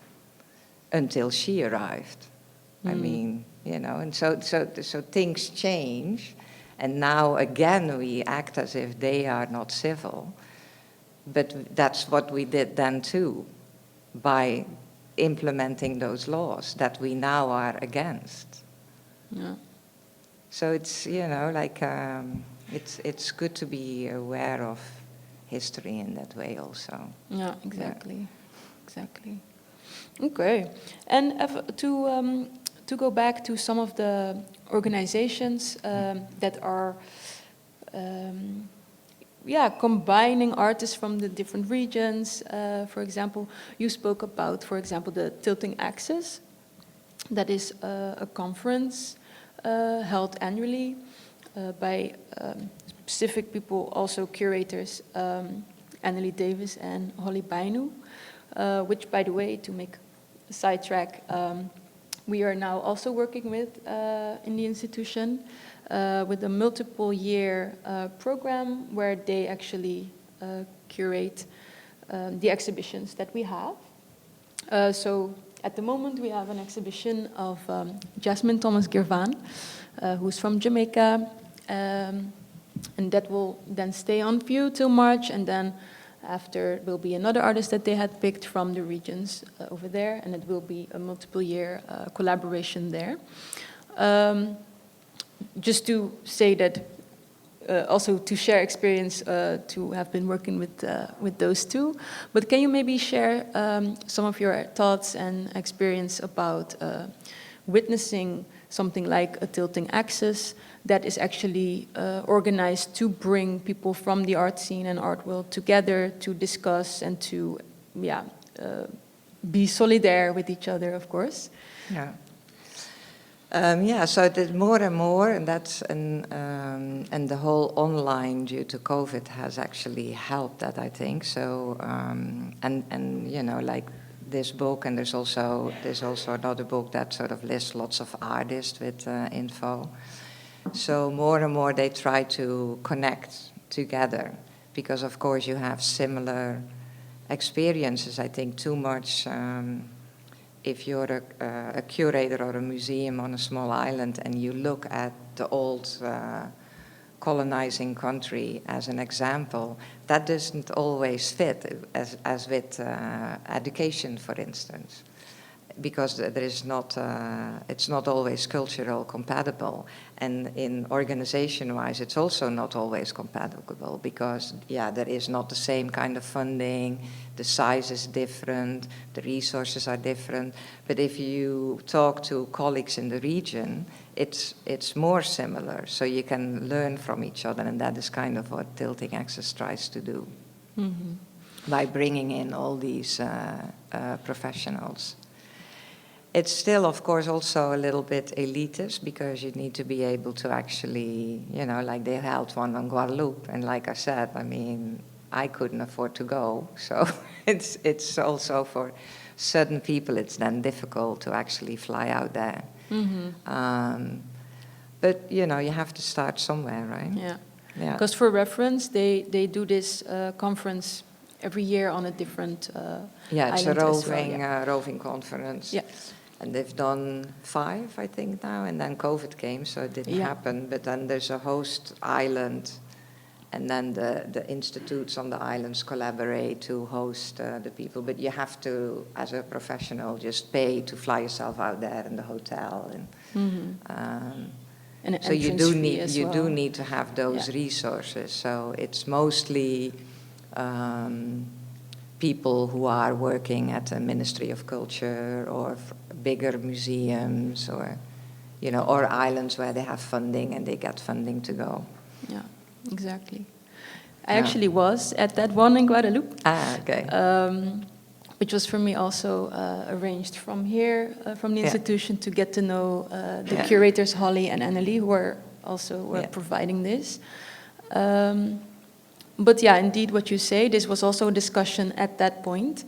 [SPEAKER 2] until she arrived. I mean, you know, and so things change, and now again we act as if they are not civil, but that's what we did then too, by implementing those laws that we now are against.
[SPEAKER 1] Yeah.
[SPEAKER 2] So it's, you know, like it's good to be aware of history in that way also.
[SPEAKER 1] Yeah, exactly. Exactly. Okay, and to go back to some of the organizations that are, combining artists from the different regions. For example, you spoke about, for example, the Tilting Axis. That is a conference held annually by specific people, also curators, Annelie Davis and Holly Bainu. Which, by the way, to make a sidetrack, we are now also working with in the institution with a multiple-year program where they actually curate the exhibitions that we have. So at the moment we have an exhibition of Jasmine Thomas Girvan, who's from Jamaica, and that will then stay on view till March, and then after will be another artist that they had picked from the regions over there, and it will be a multiple-year collaboration there. Just to say that, also to share experience, to have been working with those two. But can you maybe share some of your thoughts and experience about witnessing something like a Tilting Axis that is actually organized to bring people from the art scene and art world together to discuss and to, be solidaire with each other, of course.
[SPEAKER 2] Yeah. So there's more and more, and that's and the whole online due to COVID has actually helped that, I think. So and you know, like this book, and there's also another book that sort of lists lots of artists with info. So more and more they try to connect together, because of course you have similar experiences. I think too much. If you're a curator or a museum on a small island and you look at the old colonizing country as an example, that doesn't always fit as with education, for instance, because there is not, it's not always cultural compatible, and in organization-wise, it's also not always compatible because, yeah, there is not the same kind of funding, the size is different, the resources are different. But if you talk to colleagues in the region, it's more similar, so you can learn from each other, and that is kind of what Tilting Access tries to do by bringing in all these professionals. It's still, of course, also a little bit elitist because you need to be able to actually, you know, like they held one on Guadeloupe, and like I said, I mean, I couldn't afford to go, so it's also for certain people it's then difficult to actually fly out there. But you know, you have to start somewhere, right?
[SPEAKER 1] Yeah.
[SPEAKER 2] Yeah.
[SPEAKER 1] Because for reference, they do this conference every year on a different
[SPEAKER 2] Yeah, it's a
[SPEAKER 1] island as well,
[SPEAKER 2] roving roving conference.
[SPEAKER 1] Yeah.
[SPEAKER 2] And they've done 5, I think, now, and then COVID came, so it didn't happen. But then there's a host island, and then the institutes on the islands collaborate to host the people. But you have to, as a professional, just pay to fly yourself out there in the hotel.
[SPEAKER 1] And
[SPEAKER 2] so you do
[SPEAKER 1] need
[SPEAKER 2] need to have those resources. So it's mostly people who are working at the Ministry of Culture or bigger museums, or you know, or islands where they have funding and they get funding to go.
[SPEAKER 1] Yeah, exactly. I actually was at that one in Guadeloupe.
[SPEAKER 2] Ah, okay.
[SPEAKER 1] Which was for me also arranged from here, from the institution, to get to know the curators Holly and Annelie, who were also providing this. But yeah, indeed, what you say, this was also a discussion at that point,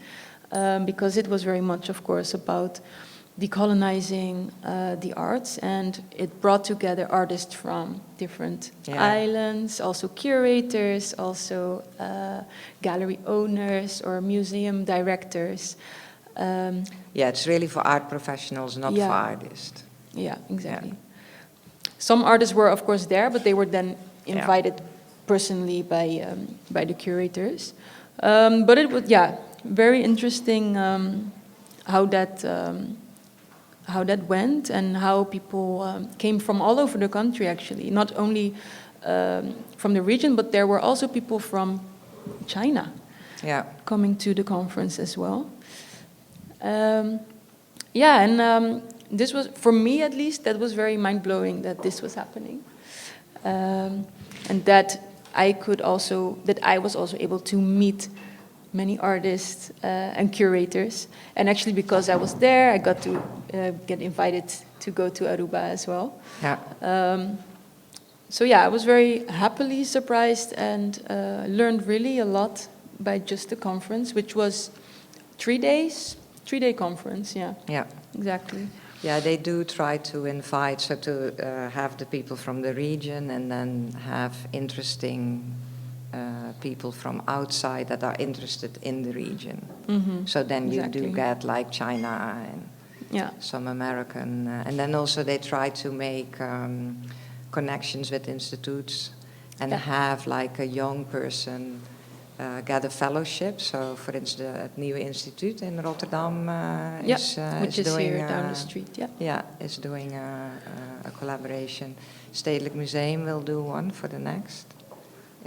[SPEAKER 1] because it was very much, of course, about decolonizing the arts, and it brought together artists from different islands, also curators, also gallery owners or museum directors.
[SPEAKER 2] Yeah, it's really for art professionals, not for artists.
[SPEAKER 1] Yeah, exactly. Yeah. Some artists were, of course, there, but they were then invited personally by the curators. But it was, very interesting how that went, and how people came from all over the country, actually. Not only from the region, but there were also people from China coming to the conference as well. This was, for me at least, that was very mind-blowing that this was happening. And that I was also able to meet many artists and curators. And actually, because I was there, I got to get invited to go to Aruba as well. Yeah. I was very happily surprised and learned really a lot by just the conference, which was 3 days, 3-day conference. Yeah. Yeah. Exactly.
[SPEAKER 2] Yeah, they do try to invite, so to have the people from the region, and then have interesting people from outside that are interested in the region. So then you do get like China and some American, and then also they try to make connections with institutes and have like a young person get a fellowship. So, for instance, het Nieuwe Instituut in Rotterdam
[SPEAKER 1] which is
[SPEAKER 2] doing,
[SPEAKER 1] here down the street.
[SPEAKER 2] Is doing a collaboration. Stedelijk Museum will do one for the next.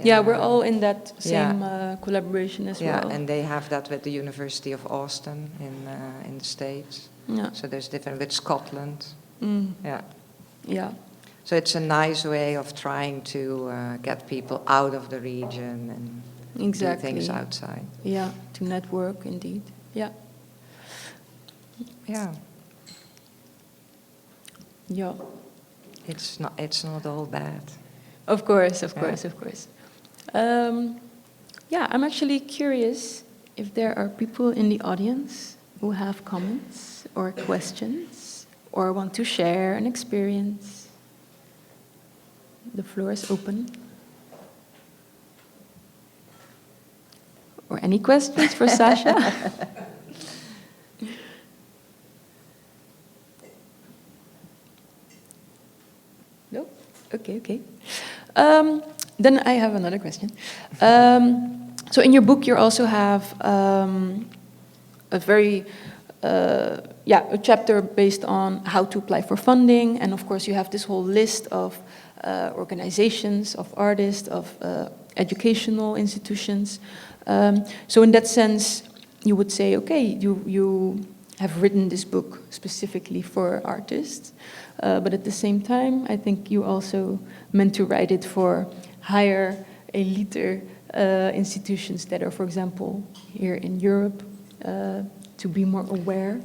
[SPEAKER 1] Yeah, we're all in that same collaboration as well.
[SPEAKER 2] Yeah, and they have that with the University of Austin in the States. Yeah. So there's different with Scotland. Yeah. Yeah. So it's a nice way of trying to get people out of the region and do things outside.
[SPEAKER 1] Yeah, to network, indeed. Yeah.
[SPEAKER 2] Yeah.
[SPEAKER 1] Yeah.
[SPEAKER 2] It's not all bad.
[SPEAKER 1] Of course. I'm actually curious if there are people in the audience who have comments or questions or want to share an experience. The floor is open. Or any questions for Sasha? No? Okay. Then I have another question. So in your book, you also have a very, a chapter based on how to apply for funding, and of course you have this whole list of organizations, of artists, of educational institutions. So in that sense, you would say, okay, you have written this book specifically for artists, but at the same time, I think you also meant to write it for higher, elite institutions that are, for example, here in Europe, to be more aware.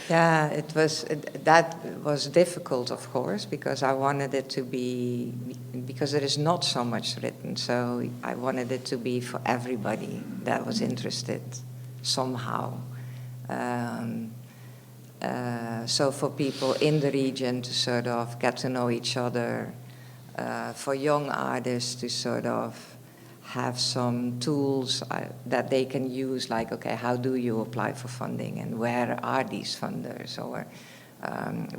[SPEAKER 2] Yeah, that was difficult, of course, because I wanted it to be, because there is not so much written, so I wanted it to be for everybody that was interested somehow. So for people in the region to sort of get to know each other, for young artists to sort of have some tools that they can use, like, okay, how do you apply for funding, and where are these funders, or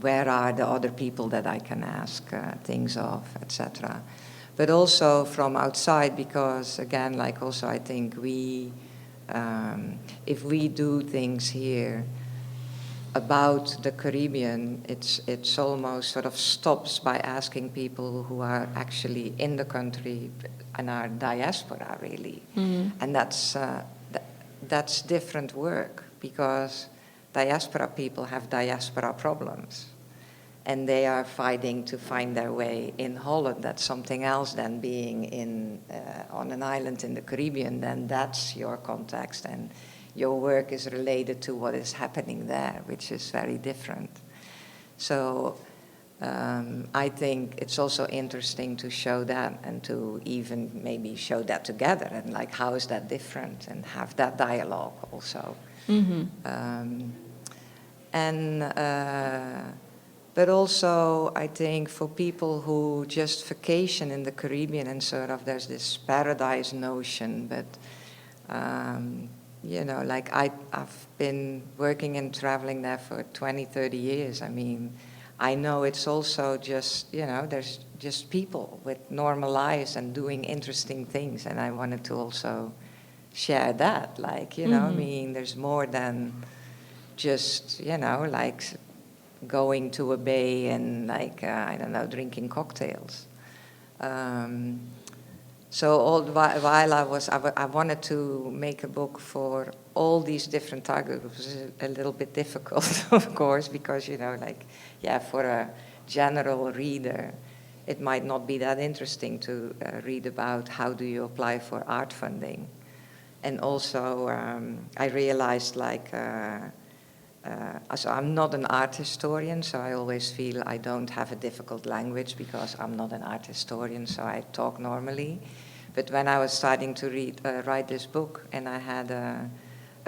[SPEAKER 2] where are the other people that I can ask things of, etc. But also from outside, because again, like also I think if we do things here about the Caribbean, it's almost sort of stops by asking people who are actually in the country and are diaspora, really. Mm-hmm. And that's different work, because diaspora people have diaspora problems, and they are fighting to find their way in Holland. That's something else than being on an island in the Caribbean. Then that's your context, and your work is related to what is happening there, which is very different. So I think it's also interesting to show that, and to even maybe show that together, and like, how is that different, and have that dialogue also. Mm-hmm. But also, I think for people who just vacation in the Caribbean, and sort of there's this paradise notion, but you know, like I've been working and traveling there for 20, 30 years. I mean, I know it's also just, you know, there's just people with normal lives and doing interesting things, and I wanted to also share that. Like, you know, mm-hmm. I mean, there's more than just, you know, like going to a bay and like, I don't know, drinking cocktails. So while I wanted to make a book for all these different target groups, it was a little bit difficult, of course, because, you know, like, yeah, for a general reader, it might not be that interesting to read about how do you apply for art funding. And also, I realized, like, so I'm not an art historian, so I always feel I don't have a difficult language because I'm not an art historian, so I talk normally. But when I was starting to write this book, and I had a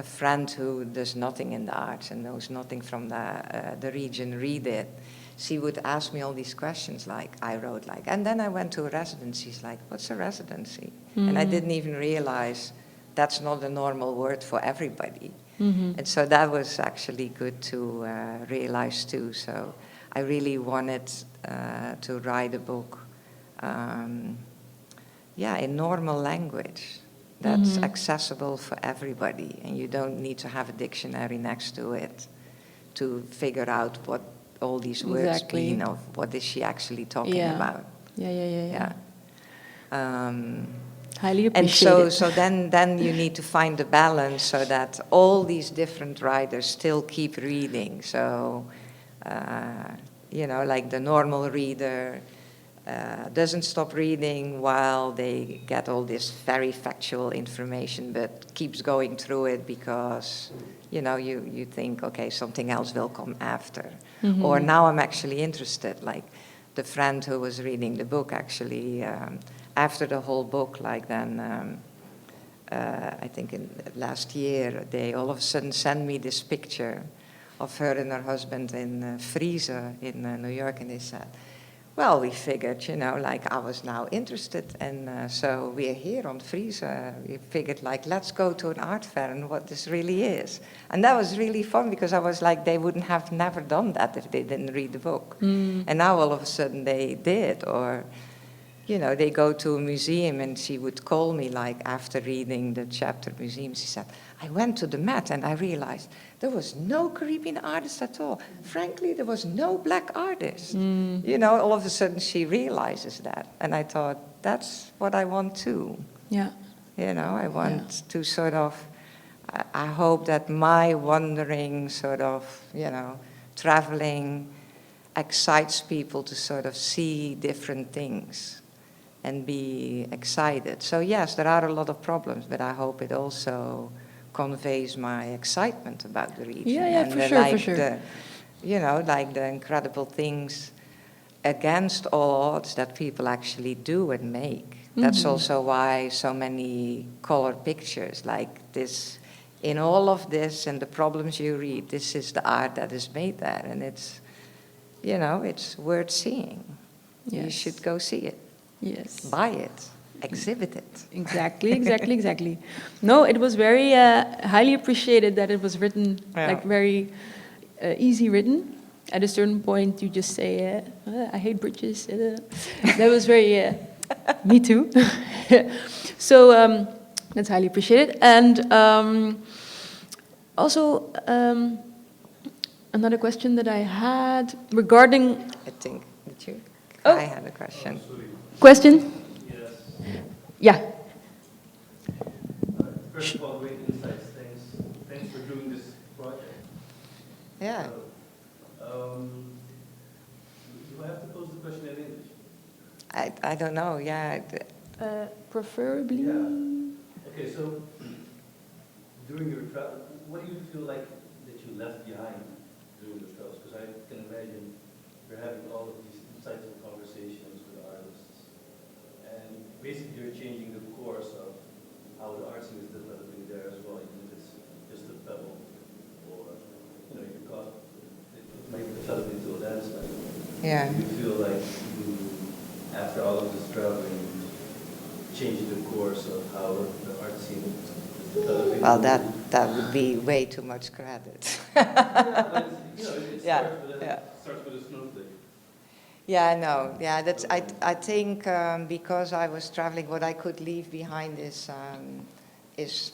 [SPEAKER 2] friend who does nothing in the arts and knows nothing from the region read it, she would ask me all these questions, like I wrote, like, and then I went to a residency. She's like, what's a residency? Mm-hmm. And I didn't even realize that's not a normal word for everybody. Mm-hmm. And so that was actually good to realize too. So I really wanted to write a book, in normal language that's mm-hmm. accessible for everybody, and you don't need to have a dictionary next to it to figure out what all these words exactly. mean, of what is she actually talking about. Yeah.
[SPEAKER 1] Highly appreciate
[SPEAKER 2] and
[SPEAKER 1] it.
[SPEAKER 2] So then you need to find the balance so that all these different writers still keep reading. So, you know, like the normal reader doesn't stop reading while they get all this very factual information, but keeps going through it because, you know, you think, okay, something else will come after. Mm-hmm. Or now I'm actually interested, like the friend who was reading the book actually, after the whole book, like then, I think in last year, they all of a sudden sent me this picture of her and her husband in Friese in New York, and they said, well, we figured, you know, like I was now interested, and so we're here on Friese. We figured, like, let's go to an art fair and what this really is. And that was really fun because I was like, they wouldn't have never done that if they didn't read the book. Mm. And now all of a sudden they did, or you know, they go to a museum and she would call me like after reading the chapter museum, she said, I went to the Met and I realized there was no Caribbean artist at all. Frankly, there was no black artist. You know, all of a sudden she realizes that. And I thought, that's what I want too.
[SPEAKER 1] Yeah.
[SPEAKER 2] You know, I want to sort of, I hope that my wandering sort of, you know, traveling excites people to sort of see different things and be excited. So yes, there are a lot of problems, but I hope it also conveys my excitement about the region.
[SPEAKER 1] Yeah,
[SPEAKER 2] and
[SPEAKER 1] for sure,
[SPEAKER 2] like
[SPEAKER 1] for sure.
[SPEAKER 2] The, you know, like the incredible things against all odds that people actually do and make. That's also why so many color pictures like this, in all of this and the problems you read, this is the art that is made there, and it's, you know, it's worth seeing.
[SPEAKER 1] Yes.
[SPEAKER 2] You should go see it.
[SPEAKER 1] Yes.
[SPEAKER 2] Buy it. Exhibit it.
[SPEAKER 1] Exactly. No, it was very highly appreciated that it was written, like very easy written. At a certain point, you just say, I hate bridges. That was very, me too. So that's highly appreciated. And also, another question that I had regarding...
[SPEAKER 2] I think, did you?
[SPEAKER 1] Oh.
[SPEAKER 2] I had a question.
[SPEAKER 1] Question?
[SPEAKER 3] Yes.
[SPEAKER 1] Yeah.
[SPEAKER 3] First of all, great insights. Thanks for doing this project.
[SPEAKER 2] Yeah.
[SPEAKER 3] Do I have to pose the question in English?
[SPEAKER 2] I don't know, yeah.
[SPEAKER 1] Preferably...
[SPEAKER 3] Yeah. Okay, so during your travel, what do you feel like that you left behind during the travels? Because I can imagine you're having all of these insightful conversations with artists, and basically you're changing the course of how the art scene is developing there as well, even if it's just a pebble, or you know, you got it might develop into a landslide.
[SPEAKER 2] Yeah.
[SPEAKER 3] Do you feel like you, after all of this traveling, changed the course of how the art scene is developing?
[SPEAKER 2] Well, that would be way too much credit.
[SPEAKER 3] Yeah, but you know, it starts with a snowflake.
[SPEAKER 2] Yeah, I know. Yeah, that's. I think because I was traveling, what I could leave behind is,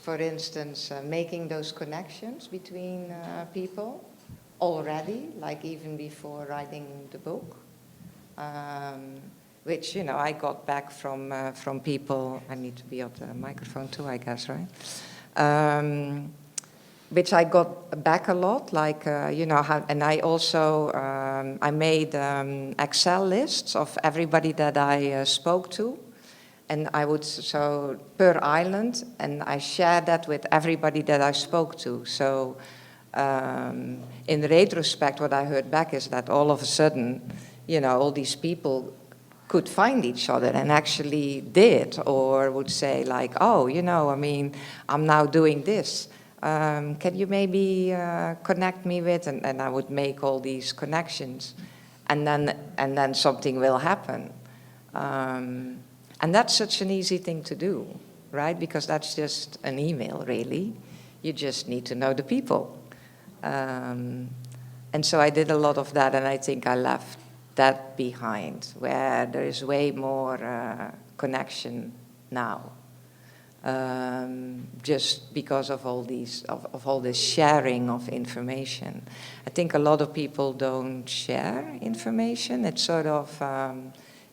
[SPEAKER 2] for instance, making those connections between people already, like even before writing the book, which you know I got back from people. I need to be at the microphone too, I guess, right? Which I got back a lot, like, you know, how, and I also, I made Excel lists of everybody that I spoke to, and I would, so per island, and I shared that with everybody that I spoke to. So in retrospect, what I heard back is that all of a sudden, you know, all these people could find each other and actually did, or would say like, oh, you know, I mean, I'm now doing this. Can you maybe connect me with, and I would make all these connections, and then something will happen, and that's such an easy thing to do, right? Because that's just an email, really. You just need to know the people, and so I did a lot of that, and I think I left that behind, where there is way more connection now. Just because of all these, of all this sharing of information. I think a lot of people don't share information. It's sort of,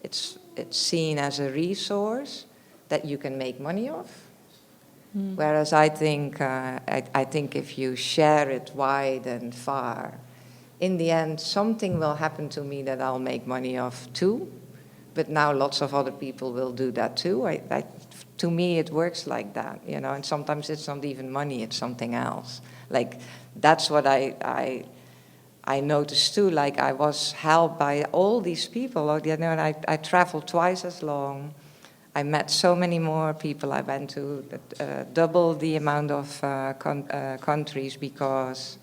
[SPEAKER 2] it's seen as a resource that you can make money off. Whereas I think if you share it wide and far, in the end, something will happen to me that I'll make money off too. But now lots of other people will do that too. To me, it works like that, you know, and sometimes it's not even money, it's something else. Like, that's what I noticed too, like I was helped by all these people, you know, and I traveled twice as long. I met so many more people. I went to double the amount of countries because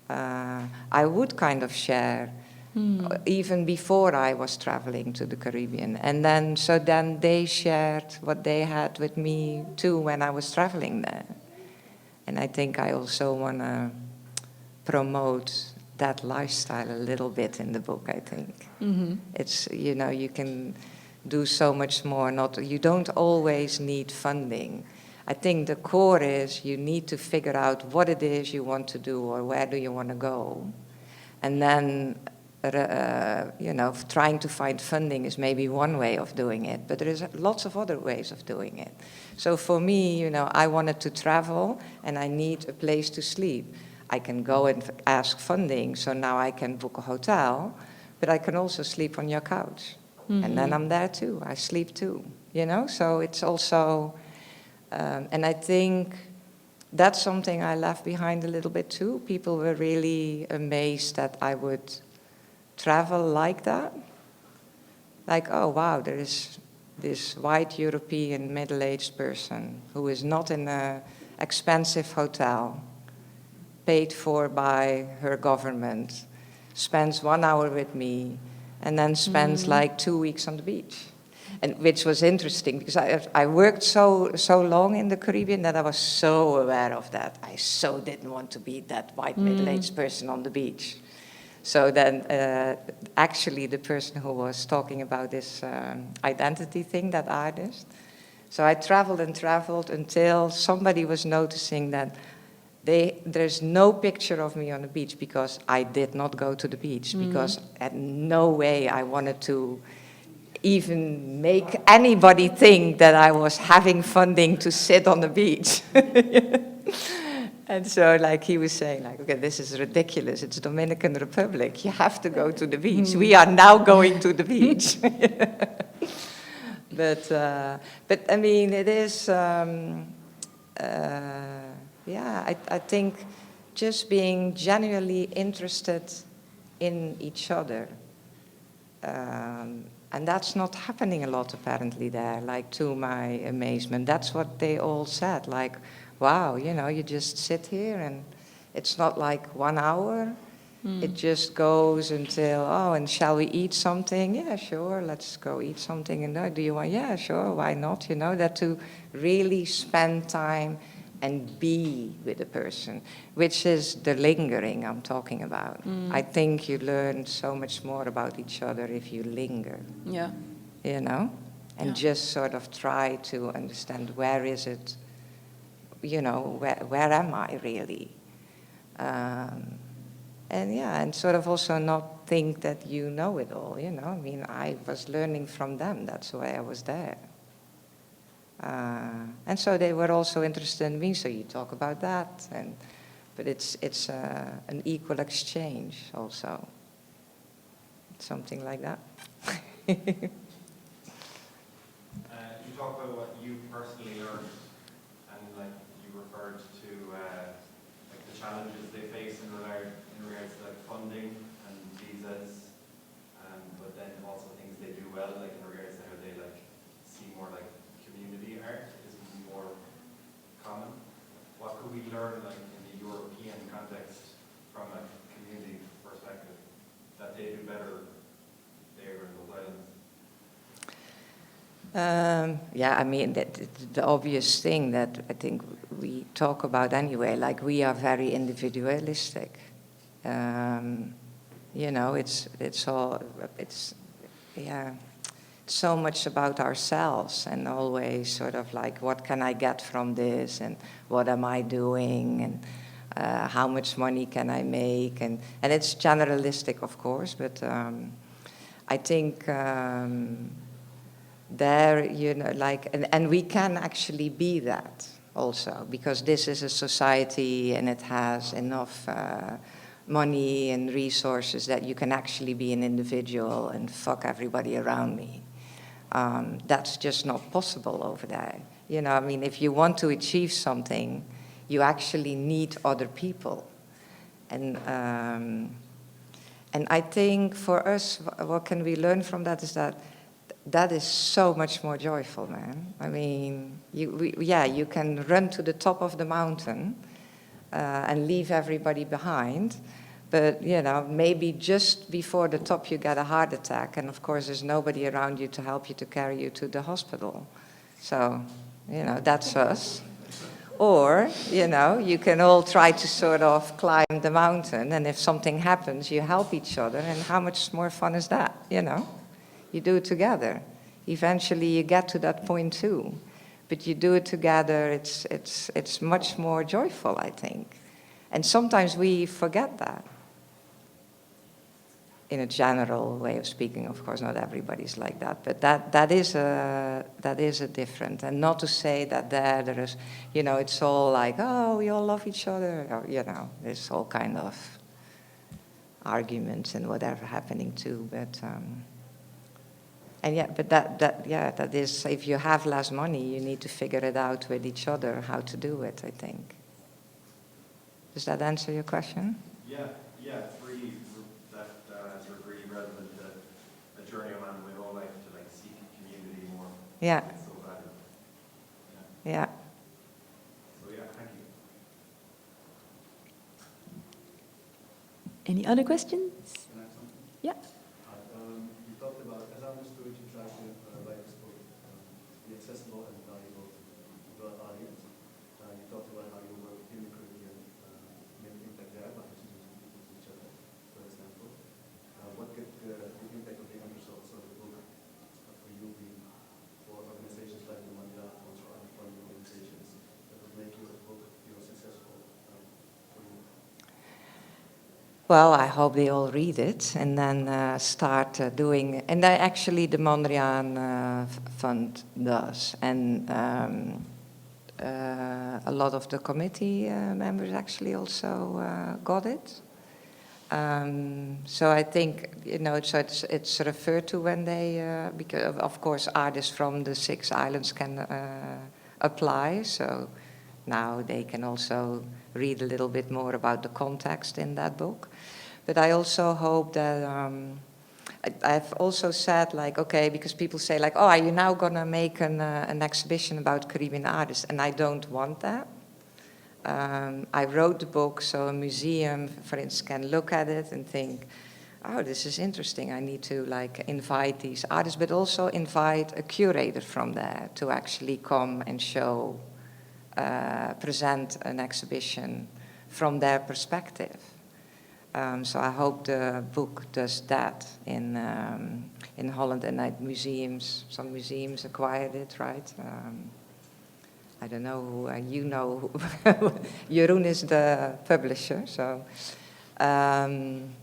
[SPEAKER 2] I would kind of share even before I was traveling to the Caribbean. And then they shared what they had with me too when I was traveling there. And I think I also want to promote that lifestyle a little bit in the book, I think. It's, you know, you can do so much more. You don't always need funding. I think the core is you need to figure out what it is you want to do or where do you want to go. And then, trying to find funding is maybe one way of doing it, but there is lots of other ways of doing it. So for me, I wanted to travel and I need a place to sleep. I can go and ask funding, so now I can book a hotel, but I can also sleep on your couch. Mm-hmm. And then I'm there too, I sleep too, So it's also, and I think that's something I left behind a little bit too. People were really amazed that I would travel like that. Like, oh wow, there is this white European middle-aged person who is not in an expensive hotel, paid for by her government, spends 1 hour with me, and then spends like 2 weeks on the beach. And which was interesting because I worked so long in the Caribbean that I was so aware of that. I so didn't want to be that white middle-aged person on the beach. So then actually the person who was talking about this identity thing, that artist, so I traveled and traveled until somebody was noticing that there's no picture of me on the beach because I did not go to the beach, because at no way I wanted to even make anybody think that I was having funding to sit on the beach. And so like he was saying, like, okay, this is ridiculous. It's Dominican Republic. You have to go to the beach. We are now going to the beach. But I mean, it is, I think just being genuinely interested in each other. And that's not happening a lot apparently there, like to my amazement. That's what they all said, like, wow, you just sit here and it's not like 1 hour. It just goes until, and shall we eat something? Yeah, sure, let's go eat something. And do you want, yeah, sure, why not? That to really spend time and be with a person, which is the lingering I'm talking about. I think you learn so much more about each other if you linger.
[SPEAKER 1] Yeah.
[SPEAKER 2] And just sort of try to understand where is it, where am I really? And sort of also not think that you know it all, I mean, I was learning from them, that's why I was there. And so they were also interested in me, so you talk about that, but it's an equal exchange also, something like that.
[SPEAKER 4] You talk about what you personally learned, and like you referred to like the challenges they face in regards to like funding and visas, but then also things they do well, like in regards to how they like see more like community art is more common. What could we learn like in the European context from a community perspective that they do better there in those islands?
[SPEAKER 2] I mean, the obvious thing that I think we talk about anyway, like we are very individualistic. It's so much about ourselves and always sort of like, what can I get from this and what am I doing and how much money can I make? And it's generalistic, of course, but I think there, and we can actually be that also, because this is a society and it has enough money and resources that you can actually be an individual and fuck everybody around me. That's just not possible over there. I mean, if you want to achieve something, you actually need other people. And I think for us, what can we learn from that is that is so much more joyful, man. I mean, you can run to the top of the mountain and leave everybody behind, but maybe just before the top you get a heart attack, and of course there's nobody around you to help you to carry you to the hospital. So, that's us. Or, you can all try to sort of climb the mountain, and if something happens, you help each other, and how much more fun is that, You do it together. eventually you get to that point too. But you do it together, it's much more joyful, I think. And sometimes we forget that. In a general way of speaking, of course, not everybody's like that, but that is a different. And not to say that there is, you know, it's all like, oh, we all love each other, or, you know, there's all kind of arguments and whatever happening too. But and yeah, but that is, if you have less money, you need to figure it out with each other how to do it, I think. Does that answer your question?
[SPEAKER 4] Yeah, it's really that sort of really relevant. A journey I'm on my whole life to like seek community more.
[SPEAKER 2] Yeah.
[SPEAKER 4] It's so valuable.
[SPEAKER 2] Yeah.
[SPEAKER 4] So yeah, thank you.
[SPEAKER 1] Any other questions?
[SPEAKER 3] Can I add something?
[SPEAKER 1] Yeah.
[SPEAKER 3] You talked about, as I understood, you tried to write this book be accessible and valuable to the broad audience. You talked about how you work in the Caribbean, made an impact there by introducing people to each other, for example. What could the impact of the undersold sort of book for you be for organizations like the Mandela Funds or other funding organizations that would make your book feel successful for you?
[SPEAKER 2] Well, I hope they all read it and then start doing. And actually, the Mondrian Fund does, and a lot of the committee members actually also got it. So I think, you know, so it's referred to when they, because of course artists from the 6 islands can apply. So now they can also read a little bit more about the context in that book. But I also hope that, I've also said like, okay, because people say like, oh, are you now gonna make an exhibition about Caribbean artists? And I don't want that. I wrote the book so a museum, for instance, can look at it and think, oh, this is interesting. I need to like invite these artists, but also invite a curator from there to actually come and show, present an exhibition from their perspective. So I hope the book does that in Holland, and museums. Some museums acquired it, right? I don't know who, you know, Jeroen is the publisher. So, and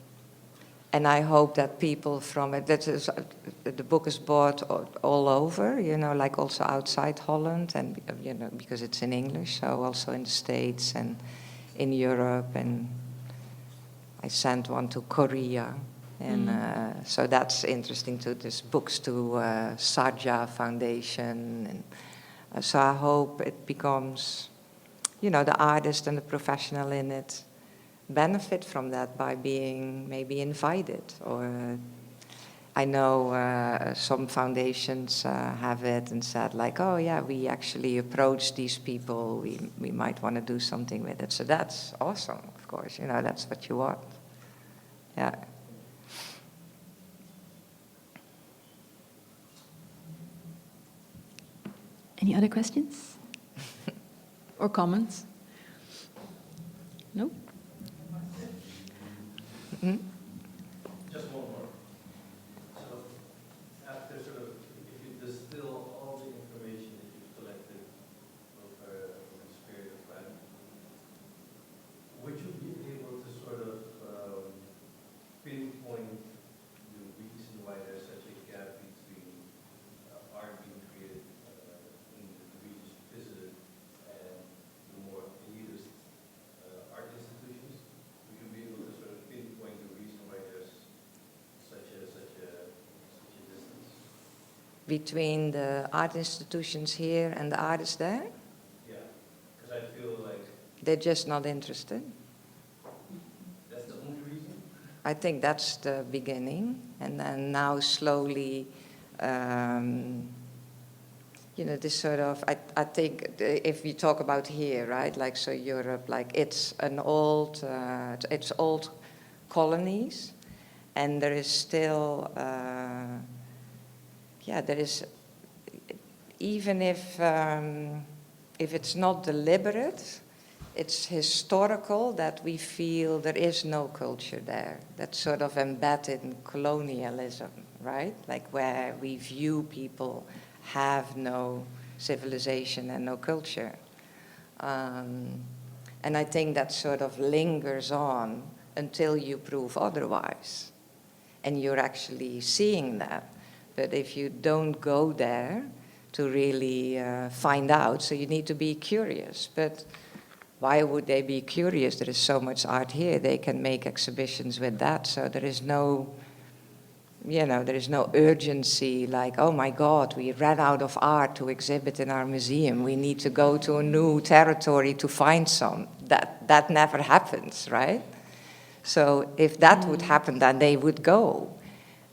[SPEAKER 2] I hope that people from it. That is, the book is bought all over, you know, like also outside Holland, and you know, because it's in English. So also in the States and in Europe and. I sent one to Korea, and so that's interesting too. There's books to Saja Foundation, and so I hope it becomes, you know, the artist and the professional in it benefit from that by being maybe invited. Or I know some foundations have it and said like, oh yeah, we actually approached these people. We might want to do something with it. So that's awesome. Of course, you know, that's what you want. Yeah.
[SPEAKER 1] Any other questions? Or comments? No?
[SPEAKER 2] Mm-hmm.
[SPEAKER 3] Just one more. So after sort of, if you distill all the information that you've collected over this period of time, would you be able to sort of pinpoint the reason why there's such a gap between art being created in the regions you visited and the more elitist art institutions? Would you be able to sort of pinpoint the reason why there's such a distance?
[SPEAKER 2] Between the art institutions here and the artists there?
[SPEAKER 3] Yeah, because I feel like
[SPEAKER 2] They're just not interested.
[SPEAKER 3] that's the only reason.
[SPEAKER 2] I think that's the beginning, and then now slowly, you know, this sort of, I think if we talk about here, right, like so Europe, like it's old colonies, and there is still, there is, even if it's not deliberate, it's historical that we feel there is no culture there. That's sort of embedded in colonialism, right? Like where we view people have no civilization and no culture. And I think that sort of lingers on until you prove otherwise. And you're actually seeing that. But if you don't go there to really find out, so you need to be curious. But why would they be curious? There is so much art here. They can make exhibitions with that. So there is no, there is no urgency like, oh my God, we ran out of art to exhibit in our museum. We need to go to a new territory to find some. That never happens, right? So if that would happen, then they would go.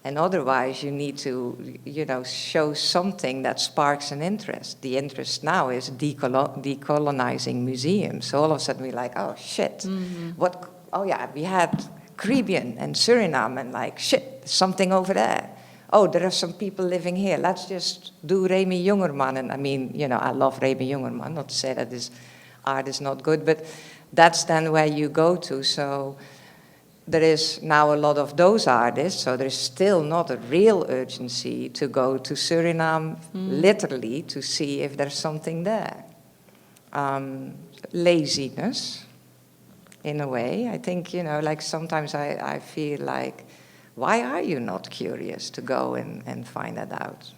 [SPEAKER 2] And otherwise, you need to, show something that sparks an interest. The interest now is decolonizing museums. So all of a sudden we're like, oh shit, oh yeah, we had Caribbean and Suriname and like, shit, there's something over there. Oh, there are some people living here. Let's just do Remy Jungerman. And I mean, I love Remy Jungerman, not to say that his art is not good, but that's then where you go to. So there is now a lot of those artists, so there's still not a real urgency to go to Suriname, literally, to see if there's something there. Laziness, in a way. I think, like sometimes I feel like, why are you not curious to go and find that out?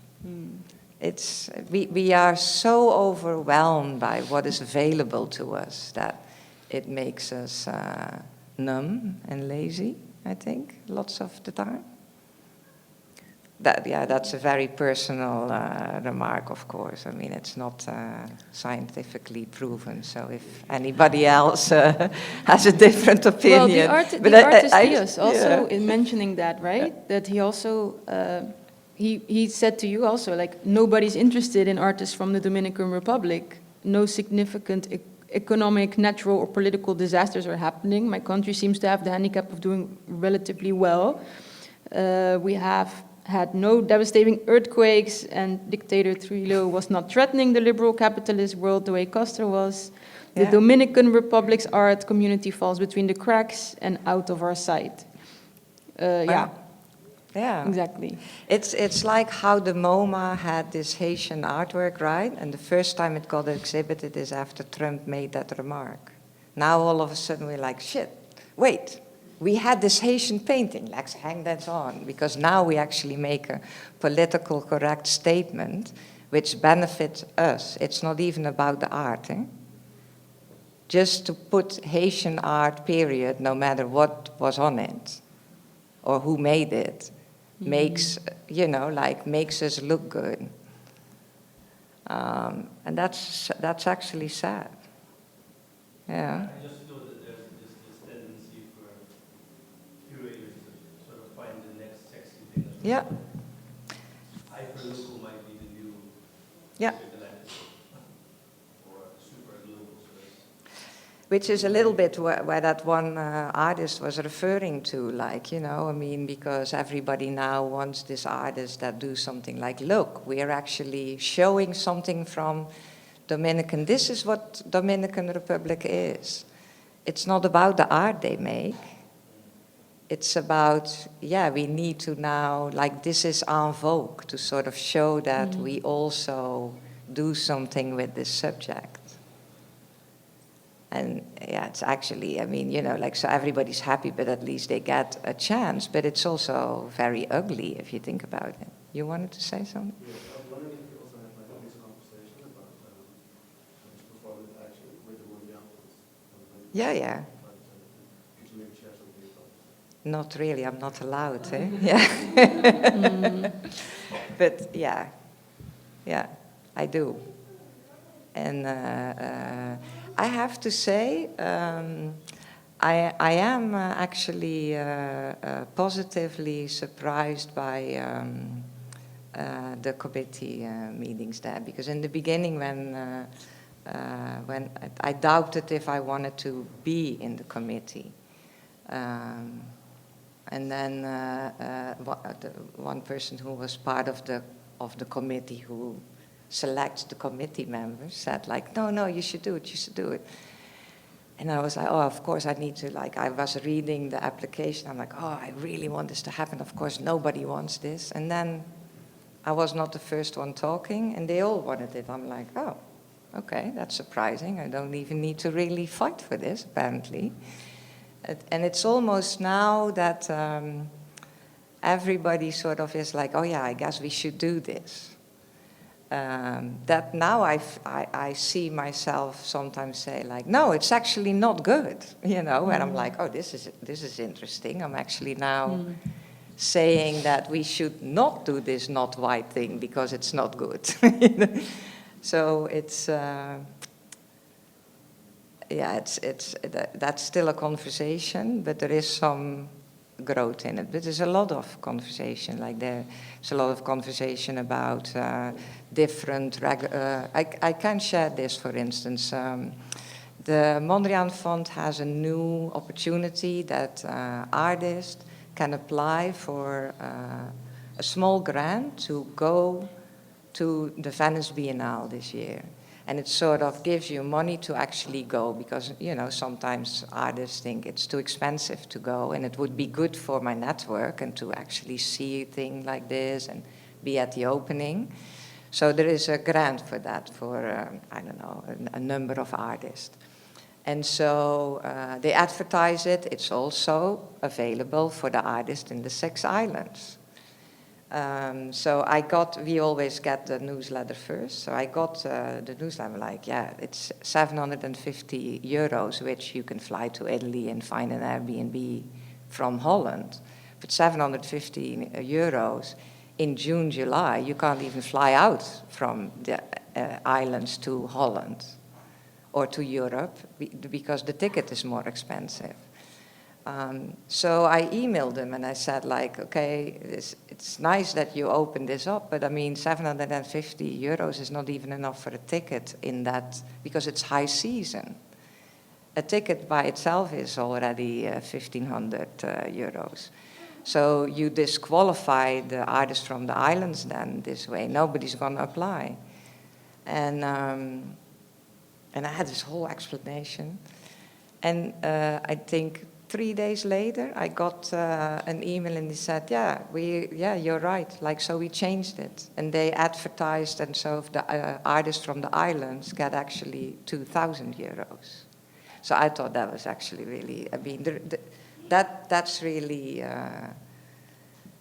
[SPEAKER 2] We are so overwhelmed by what is available to us that it makes us numb and lazy, I think, lots of the time. That's a very personal remark, of course. I mean, it's not scientifically proven, so if anybody else has a different opinion.
[SPEAKER 1] Well, the artist Diaz also in mentioning that, right? Yeah. That he also, he said to you also, like, nobody's interested in artists from the Dominican Republic. No significant economic, natural, or political disasters are happening. My country seems to have the handicap of doing relatively well. We have had no devastating earthquakes, and dictator Trujillo was not threatening the liberal capitalist world the way Castro was. The Dominican Republic's art community falls between the cracks and out of our sight. Yeah, exactly.
[SPEAKER 2] It's like how the MoMA had this Haitian artwork, right? And the first time it got exhibited is after Trump made that remark. Now all of a sudden we're like, shit, wait, we had this Haitian painting, let's hang that on. Because now we actually make a political correct statement which benefits us. It's not even about the art, eh? Just to put Haitian art, period, no matter what was on it or who made it, makes us look good. And that's actually sad. Yeah.
[SPEAKER 3] I just feel that there's this tendency for curators to sort of find the next sexy thing.
[SPEAKER 2] Yeah.
[SPEAKER 3] Hyperlocal might be the new or super global.
[SPEAKER 2] Which is a little bit where that one artist was referring to, like, because everybody now wants this artist that do something like, look, we are actually showing something from Dominican. This is what Dominican Republic is. It's not about the art they make. It's about, we need to now, like, this is en vogue to sort of show that we also do something with this subject. And it's actually, so everybody's happy, but at least they get a chance. But it's also very ugly if you think about it. You wanted to say something?
[SPEAKER 5] Yeah, I was wondering if you also had like this conversation about performance action with the Mondials.
[SPEAKER 2] Yeah.
[SPEAKER 5] Could you maybe share some of your thoughts?
[SPEAKER 2] Not really, I'm not allowed, eh? Yeah. But yeah, I do. And I have to say, I am actually positively surprised by the committee meetings there, because in the beginning when I doubted if I wanted to be in the committee, and then one person who was part of the committee who selects the committee members said, like, no, you should do it. And I was like, oh, of course I need to, like, I was reading the application. I'm like, oh, I really want this to happen. Of course, nobody wants this. And then I was not the first one talking, and they all wanted it. I'm like, oh, okay, that's surprising. I don't even need to really fight for this, apparently. And it's almost now that everybody sort of is like, oh yeah, I guess we should do this. That now I see myself sometimes say like, no, it's actually not good, you know, and I'm like, oh, this is interesting. I'm actually now saying that we should not do this not white thing because it's not good. So it's, that's still a conversation, but there is some growth in it. But there's a lot of conversation, like there's a lot of conversation about different, I can share this, for instance. The Mondrian Fund has a new opportunity that artists can apply for a small grant to go to the Venice Biennale this year. And it sort of gives you money to actually go because, you know, sometimes artists think it's too expensive to go and it would be good for my network and to actually see a thing like this and be at the opening. So there is a grant for that for, I don't know, a number of artists. And so they advertise it. It's also available for the artists in the 6 islands. So we always get the newsletter first. So I got the newsletter, like, yeah, it's 750 euros, which you can fly to Italy and find an Airbnb from Holland. But 750 euros in June, July, you can't even fly out from the islands to Holland or to Europe because the ticket is more expensive. So I emailed them and I said, like, okay, it's nice that you opened this up, but I mean, 750 euros is not even enough for a ticket in that, because it's high season. A ticket by itself is already 1,500 euros. So you disqualify the artists from the islands then this way. Nobody's going to apply. And I had this whole explanation. And I think 3 days later, I got an email and they said, yeah, you're right. Like, so we changed it. And they advertised, and so the artists from the islands get actually 2,000 euros. So I thought that was actually really, I mean, that's really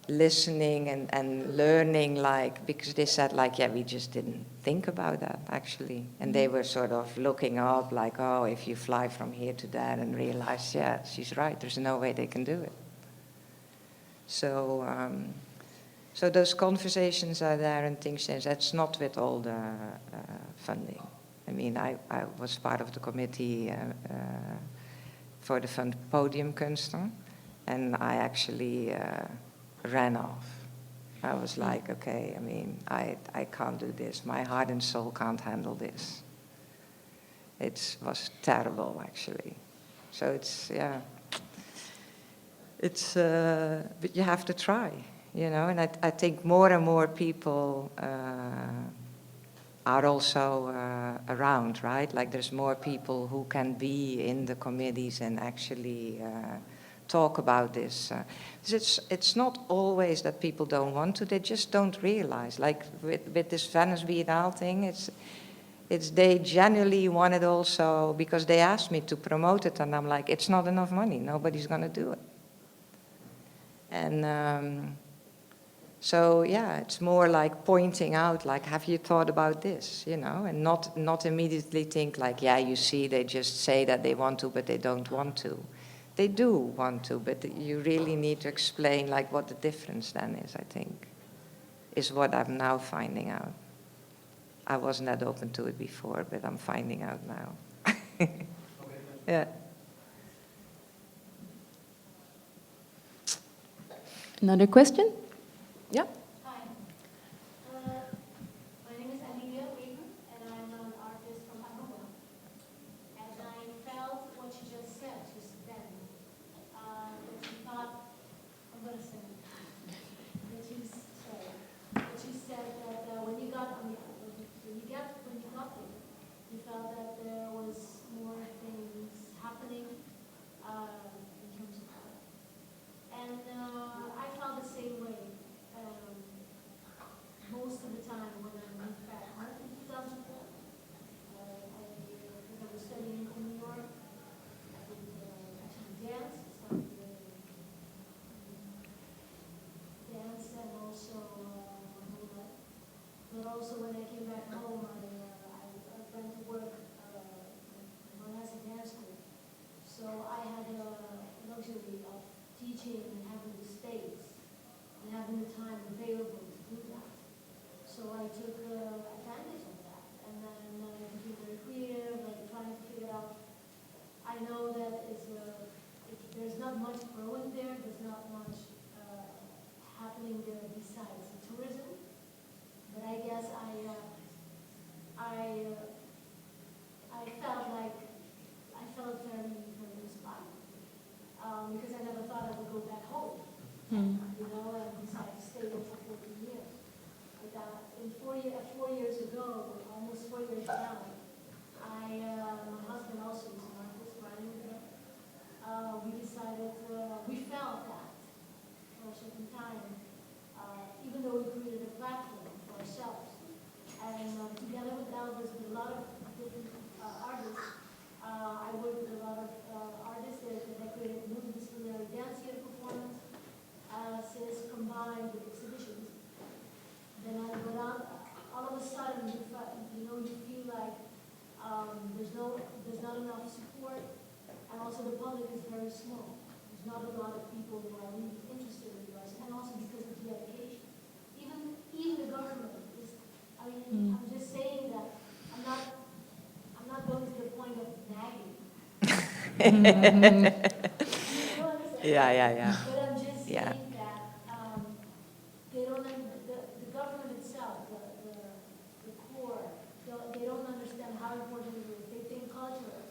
[SPEAKER 2] listening and learning, like, because they said, like, yeah, we just didn't think about that, actually. And they were sort of looking up, like, oh, if you fly from here to there, and realize, yeah, she's right, there's no way they can do it. So, so those conversations are there and things change. That's not with all the funding. I mean, I was part of the committee for the fund Podium Kunsten, and I actually ran off. I was like, okay, I mean, I can't do this. My heart and soul can't handle this. It was terrible, actually. So it's, yeah. It's, but you have to try, you know, and I think more and more people are also around, right? Like there's more people who can be in the committees and actually talk about this. It's not always that people don't want to, they just don't realize. Like with this Venice Biennale thing, it's they genuinely want it also, because they asked me to promote it, and I'm like, it's not enough money, nobody's gonna do it. And so yeah, it's more like pointing out, like, have you thought about this, you know, and not immediately think like, yeah, you see, they just say that they want to, but they don't want to. They do want to, but you really need to explain like what the difference then is, I think, is what I'm now finding out. I wasn't that open to it before, but I'm finding out now. Yeah.
[SPEAKER 1] Another question? Yeah.
[SPEAKER 6] Hi. My name is Amelia Wheaton, and I'm an artist from Angola. And I felt what you just said just then. That you thought, I'm going to say, that you said that when you got there, you felt that there was more things happening also when I came back home, I went to work as a dance school. So I had a luxury of teaching and having the space and having the time available to do that. So I took advantage of that, and then I became very creative, like trying to figure out. I know that there's not much growing there, there's not much happening there besides tourism. But I guess I felt very, very inspired because I never thought I would go back home.
[SPEAKER 1] Mm.
[SPEAKER 6] You know, and decided to stay there for 14 years. But 4 years ago, almost 4 years now, my husband also is an artist, running there. We decided, we felt that for a certain time, even though we created a platform for ourselves. And together with Elvis, with a lot of different artists, I worked with a lot of artists that created multidisciplinary dance theater performance, since combined with exhibitions. Then all of a sudden, you feel like there's not enough support, and also the public is very small. There's not a lot of people who are really interested in us, and also because of the education. Even the government is. I mean, I'm just saying that I'm not going to the point of nagging. You know,
[SPEAKER 2] Yeah.
[SPEAKER 6] but I'm just saying
[SPEAKER 2] Yeah.
[SPEAKER 6] that they don't. The government itself, the core, they don't understand how important it is. They think culture,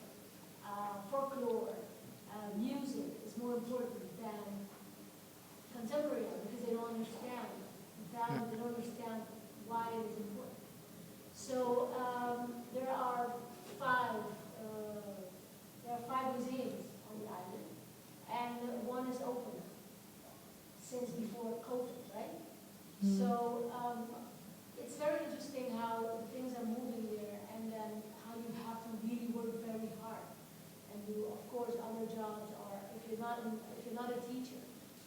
[SPEAKER 6] folklore, music is more important than contemporary art because they don't understand the value. They don't understand why it is important. So there are five museums on the island, and one is open since before COVID, right? So it's very interesting how things are moving there, and then how you have to really work very hard. And of course, other jobs are if you're not a teacher,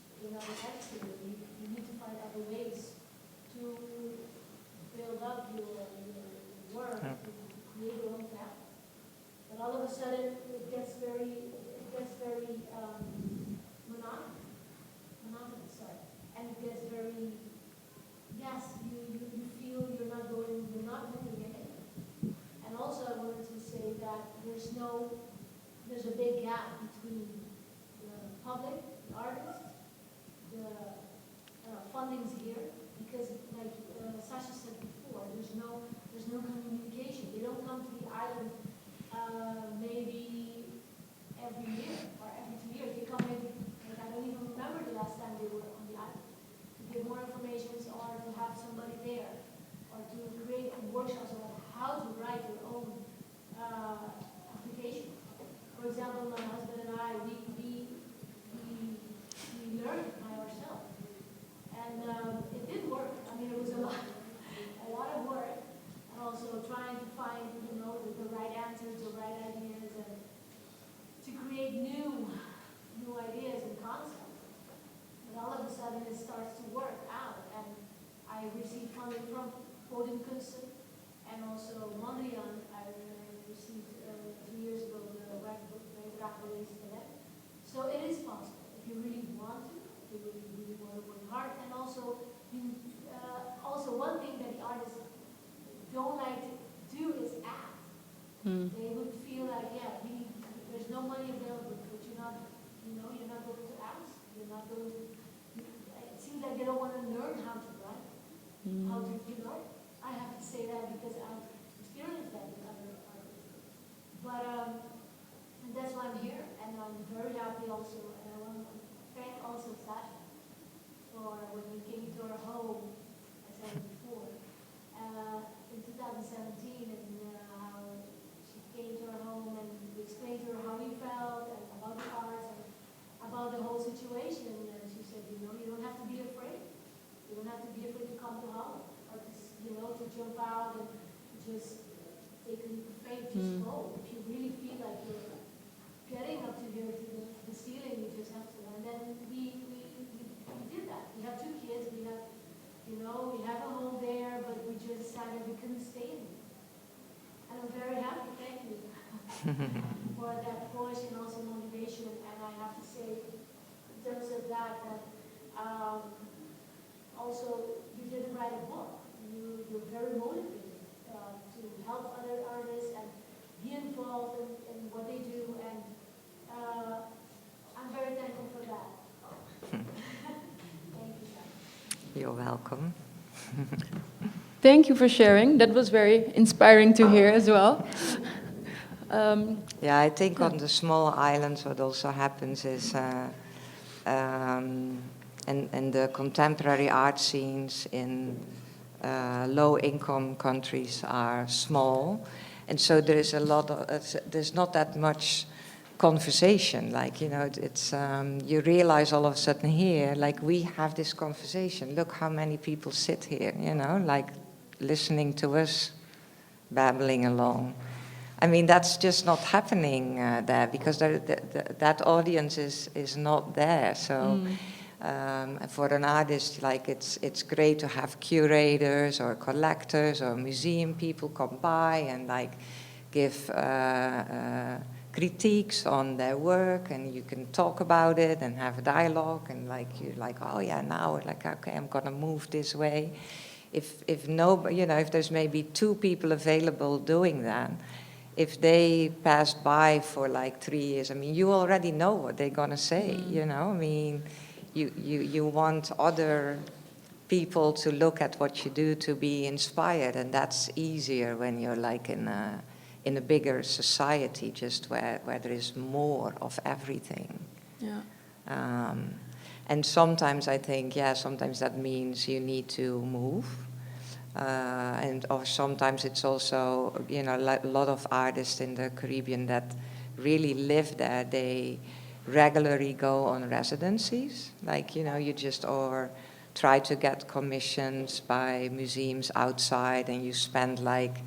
[SPEAKER 6] if you're not an expert, you need to find other ways to build up your work, to create your own path. But all of a sudden, it gets very monotonous, and it gets very. Yes, you feel you're not moving anywhere. And also, I wanted to say that there's a big gap between the public, the artists, the fundings here, because like Sasha said before, there's no communication. They don't come to the island maybe every year or every 2 years. They come maybe, like I don't even remember the last time they were on the island. To give more information or to have somebody there, or to create workshops about how to write your own application. For example, my husband and I, we learned by ourselves, and it did work. I mean, it was a lot of work, and also trying to find, the right answers, the right ideas, and to create new ideas and concepts. But all of a sudden, it starts to work out, and I received funding from Kunstinstituut, and also Melly. I received 2 years ago the Barbados. So it is possible if you really want to, if you really want to work hard, and also one thing that the artists don't like to do is act. They would feel like, there's no money available, but you're not going to ask. You're not going to. It seems like they don't want to learn how to write, how to. I have to say that because I've experienced that with other artists. But and that's why I'm here, and I'm very happy also, and I want to thank also Sasha for when you came to our home, as I said before, in 2017, and how she came to our home and we explained to her how we felt and about the arts and about the whole situation, and she said, you don't have to be afraid. You don't have to be afraid to come to Holland, or to jump out and just take a leap of faith, just go. If you really feel like you're getting up to here to the ceiling, you just have to. And then we did that. We have 2 kids. We have a home there, but we just decided for that push and also motivation. And I have to say, in terms of that also you didn't write a book. You're very motivated to help other artists and be involved in what they do. And I'm very thankful for that. Thank you, Sasha.
[SPEAKER 2] You're welcome.
[SPEAKER 1] Thank you for sharing. That was very inspiring to hear as well.
[SPEAKER 2] Yeah, I think on the small islands what also happens is, and the contemporary art scenes in low-income countries are small, and so there is a lot of, there's not that much conversation. Like, you know, it's you realize all of a sudden here, like we have this conversation. Look how many people sit here, you know, like listening to us babbling along. I mean, that's just not happening there because that audience is not there. So for an artist, like it's great to have curators or collectors or museum people come by and like give critiques on their work, and you can talk about it and have a dialogue, and like you're like, oh yeah, now like okay, I'm gonna move this way. If no, you know, if there's maybe 2 people available doing that, if they passed by for like 3 years, I mean, you already know what they're gonna say, you know. I mean, you want other people to look at what you do to be inspired, and that's easier when you're like in a bigger society, just where there is more of everything.
[SPEAKER 1] Yeah.
[SPEAKER 2] And sometimes I think, yeah, sometimes that means you need to move. Or sometimes it's also, you know, a lot of artists in the Caribbean that really live there, they regularly go on residencies. Like, you know, you just, or try to get commissions by museums outside, and you spend like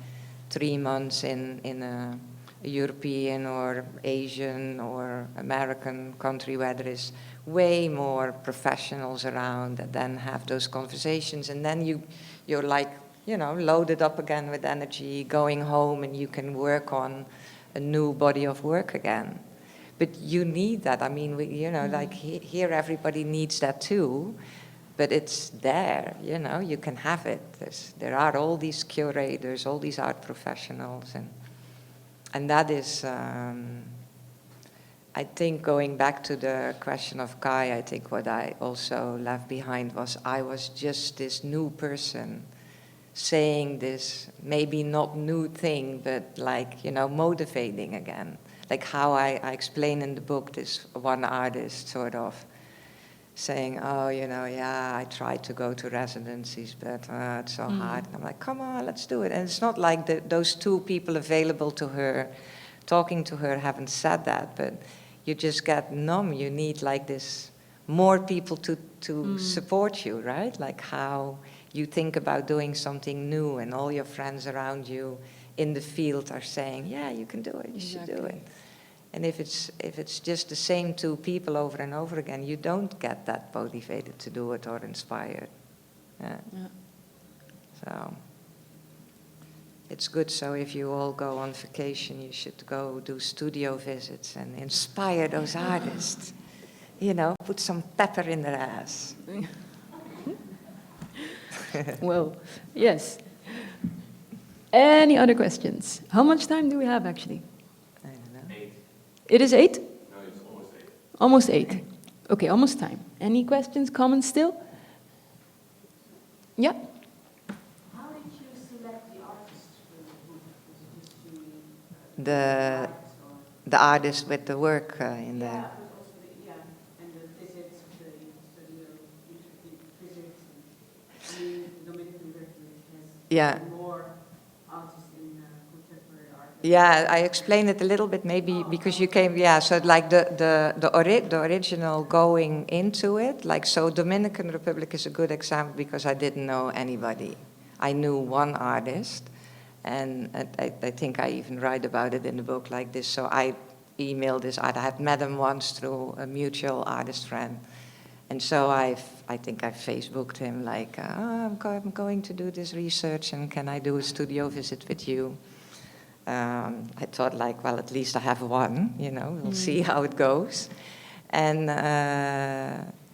[SPEAKER 2] 3 months in a European or Asian or American country where there is way more professionals around that then have those conversations, and then you're like, you know, loaded up again with energy, going home, and you can work on a new body of work again. But you need that. I mean, you know, like here everybody needs that too, but it's there, you know, you can have it. There are all these curators, all these art professionals, and that is, I think, going back to the question of Kai, I think what I also left behind was I was just this new person saying this maybe not new thing, but like, you know, motivating again. Like how I explain in the book, this one artist sort of saying, oh, you know, yeah, I tried to go to residencies, but it's so hard. And I'm like, come on, let's do it. And it's not like those 2 people available to her, talking to her, haven't said that, but you just get numb. You need like this, more people to support you, right? Like how you think about doing something new, and all your friends around you in the field are saying, yeah, you can do it, you should do it. And if it's just the same 2 people over and over again, you don't get that motivated to do it or inspired. Yeah. So it's good. So if you all go on vacation, you should go do studio visits and inspire those artists. You know, put some pepper in their ass.
[SPEAKER 1] Well, yes. Any other questions? How much time do we have, actually?
[SPEAKER 2] I don't know.
[SPEAKER 4] 8.
[SPEAKER 1] It is 8?
[SPEAKER 4] No, it's almost 8.
[SPEAKER 1] Almost 8. Okay, almost time. Any questions, comments still? Yeah?
[SPEAKER 6] How did you select the artists for the book? Was it just
[SPEAKER 2] The artist with the work in there.
[SPEAKER 7] Yeah, but also and the visits, the studio, visits. I mean, the Dominican Republic has more artists in contemporary art.
[SPEAKER 2] Yeah, I explained it a little bit, maybe because you came. Yeah, so like the original going into it, like, so Dominican Republic is a good example because I didn't know anybody. I knew one artist, and I think I even write about it in the book like this. So I emailed this artist. I had met him once through a mutual artist friend, and so I think I Facebooked him like, I'm going to do this research, and can I do a studio visit with you? I thought like, well, at least I have one, you know, we'll see how it goes. And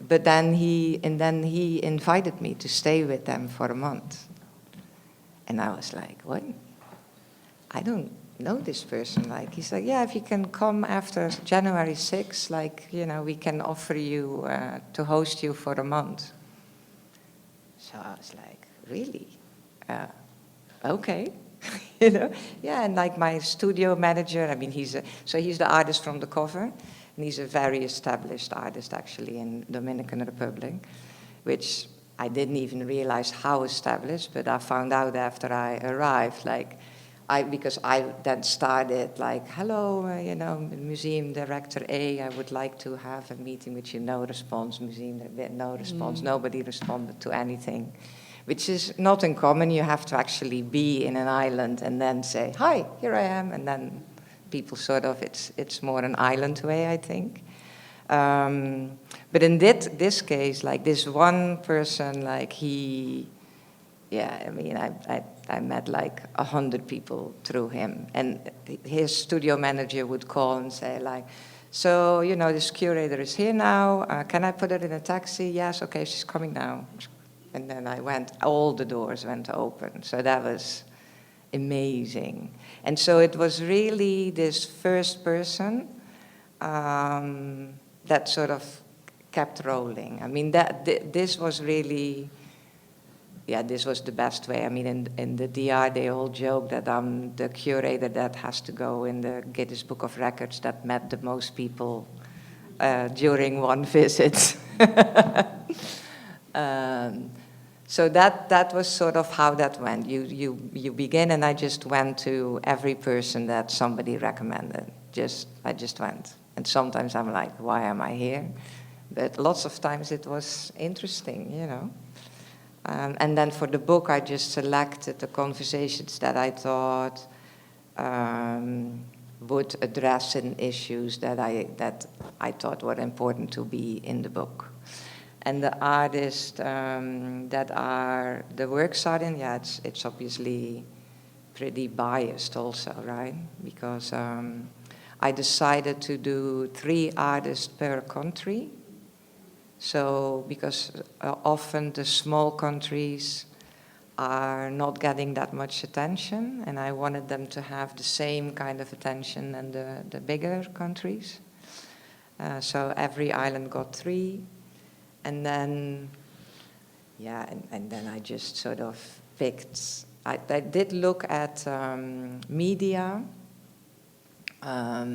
[SPEAKER 2] but then he invited me to stay with them for a month. And I was like, what? I don't know this person. Like, he's like, yeah, if you can come after January 6th, like, you know, we can offer you to host you for a month. So I was like, really? Okay. You know? Yeah, and like my studio manager, I mean, he's the artist from the cover, and he's a very established artist actually in Dominican Republic, which I didn't even realize how established, but I found out after I arrived, like, because I then started like, hello, you know, museum director A, I would like to have a meeting with you. No response, museum, no response. Nobody responded to anything, which is not uncommon. You have to actually be in an island and then say, hi, here I am, and then people sort of, it's more an island way, I think. But in this case, like this one person, like I mean, I met like 100 people through him. And his studio manager would call and say like, so, you know, this curator is here now. Can I put her in a taxi? Yes, okay, she's coming now. And then all the doors went open. So that was amazing. And so it was really this first person that sort of kept rolling. I mean, this was really, this was the best way. I mean, in the DR, they all joke that I'm the curator that has to go in the Guinness Book of Records that met the most people during one visit. So that was sort of how that went. You begin, and I just went to every person that somebody recommended. I just went. And sometimes I'm like, why am I here? But lots of times it was interesting, you know. And then for the book, I just selected the conversations that I thought would address certain issues that I thought were important to be in the book. And the artists that are the works are in, it's obviously pretty biased also, right? Because I decided to do 3 artists per country. So, because often the small countries are not getting that much attention, and I wanted them to have the same kind of attention than the bigger countries. So every island got 3. And then, and then I just sort of picked, I did look at media,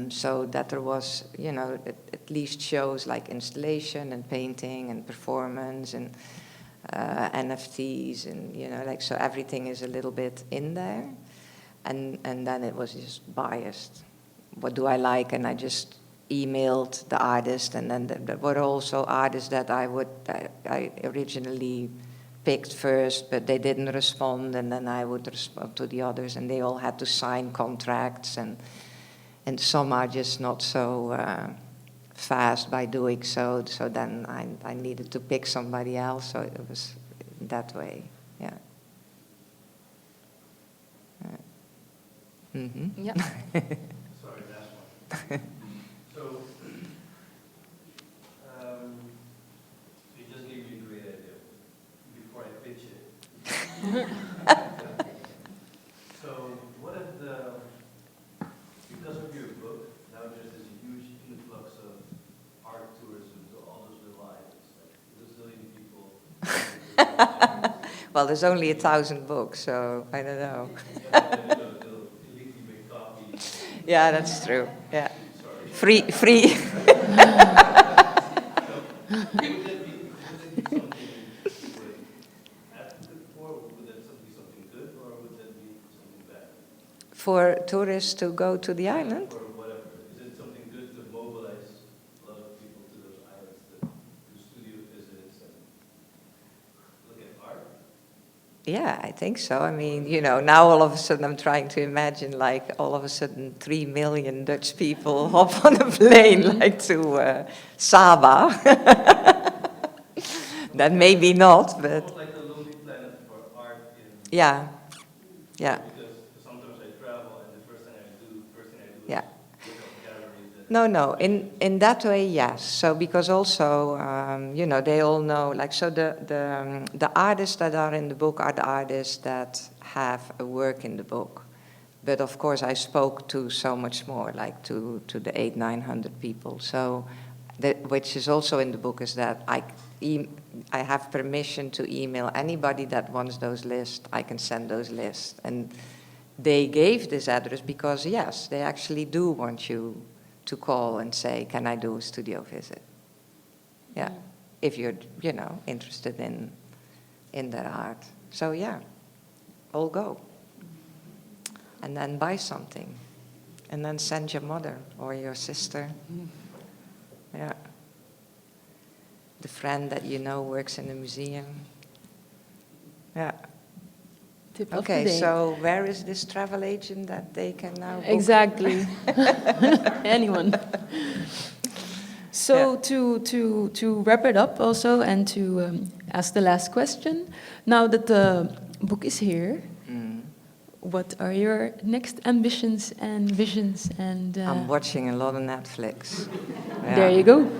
[SPEAKER 2] so that there was, you know, at least shows like installation and painting and performance and NFTs and, you know, like, so everything is a little bit in there. And then it was just biased. What do I like? And I just emailed the artist, and then there were also artists that I originally picked first, but they didn't respond, and then I would respond to the others, and they all had to sign contracts, and some are just not so fast by doing so. So then I needed to pick somebody else. So it was that way, yeah. Mm-hmm.
[SPEAKER 1] Yeah.
[SPEAKER 3] Sorry, last one. So you just gave me a great idea before I pitch it. So what if because of your book, now there's this huge influx of art tourism to all those little islands, like a zillion people.
[SPEAKER 2] Well, there's only 1,000 books, so I don't know. Yeah, that's true. Yeah, free. For tourists to go to the island?
[SPEAKER 3] Or whatever. Is it something good to mobilize a lot of people to those islands to do studio visits and look at art?
[SPEAKER 2] Yeah, I think so. I mean, you know, now all of a sudden I'm trying to imagine, like, all of a sudden 3 million Dutch people hop on a plane, like, to Saba. Then maybe not, but...
[SPEAKER 3] Almost like a lonely planet for art in...
[SPEAKER 2] Yeah.
[SPEAKER 3] Because sometimes I travel and the first thing
[SPEAKER 2] Yeah.
[SPEAKER 3] galleries and...
[SPEAKER 2] No. In that way, yes. So because also, you know, they all know, like, so the artists that are in the book are the artists that have a work in the book. But of course, I spoke to so much more, like to the 800-900 people. So, which is also in the book, is that I have permission to email anybody that wants those lists. I can send those lists, and they gave this address because yes, they actually do want you to call and say, "Can I do a studio visit?" Yeah, if you're, you know, interested in their art. So yeah, all go. And then buy something, and then send your mother or your sister. Yeah. The friend that you know works in a museum. Yeah.
[SPEAKER 1] Tip of the
[SPEAKER 2] Okay,
[SPEAKER 1] day.
[SPEAKER 2] so where is this travel agent that they can now book?
[SPEAKER 1] Exactly. Anyone. So to wrap it up also, and to ask the last question, now that the book is here, what are your next ambitions and visions? And
[SPEAKER 2] I'm watching a lot of Netflix.
[SPEAKER 1] there you go.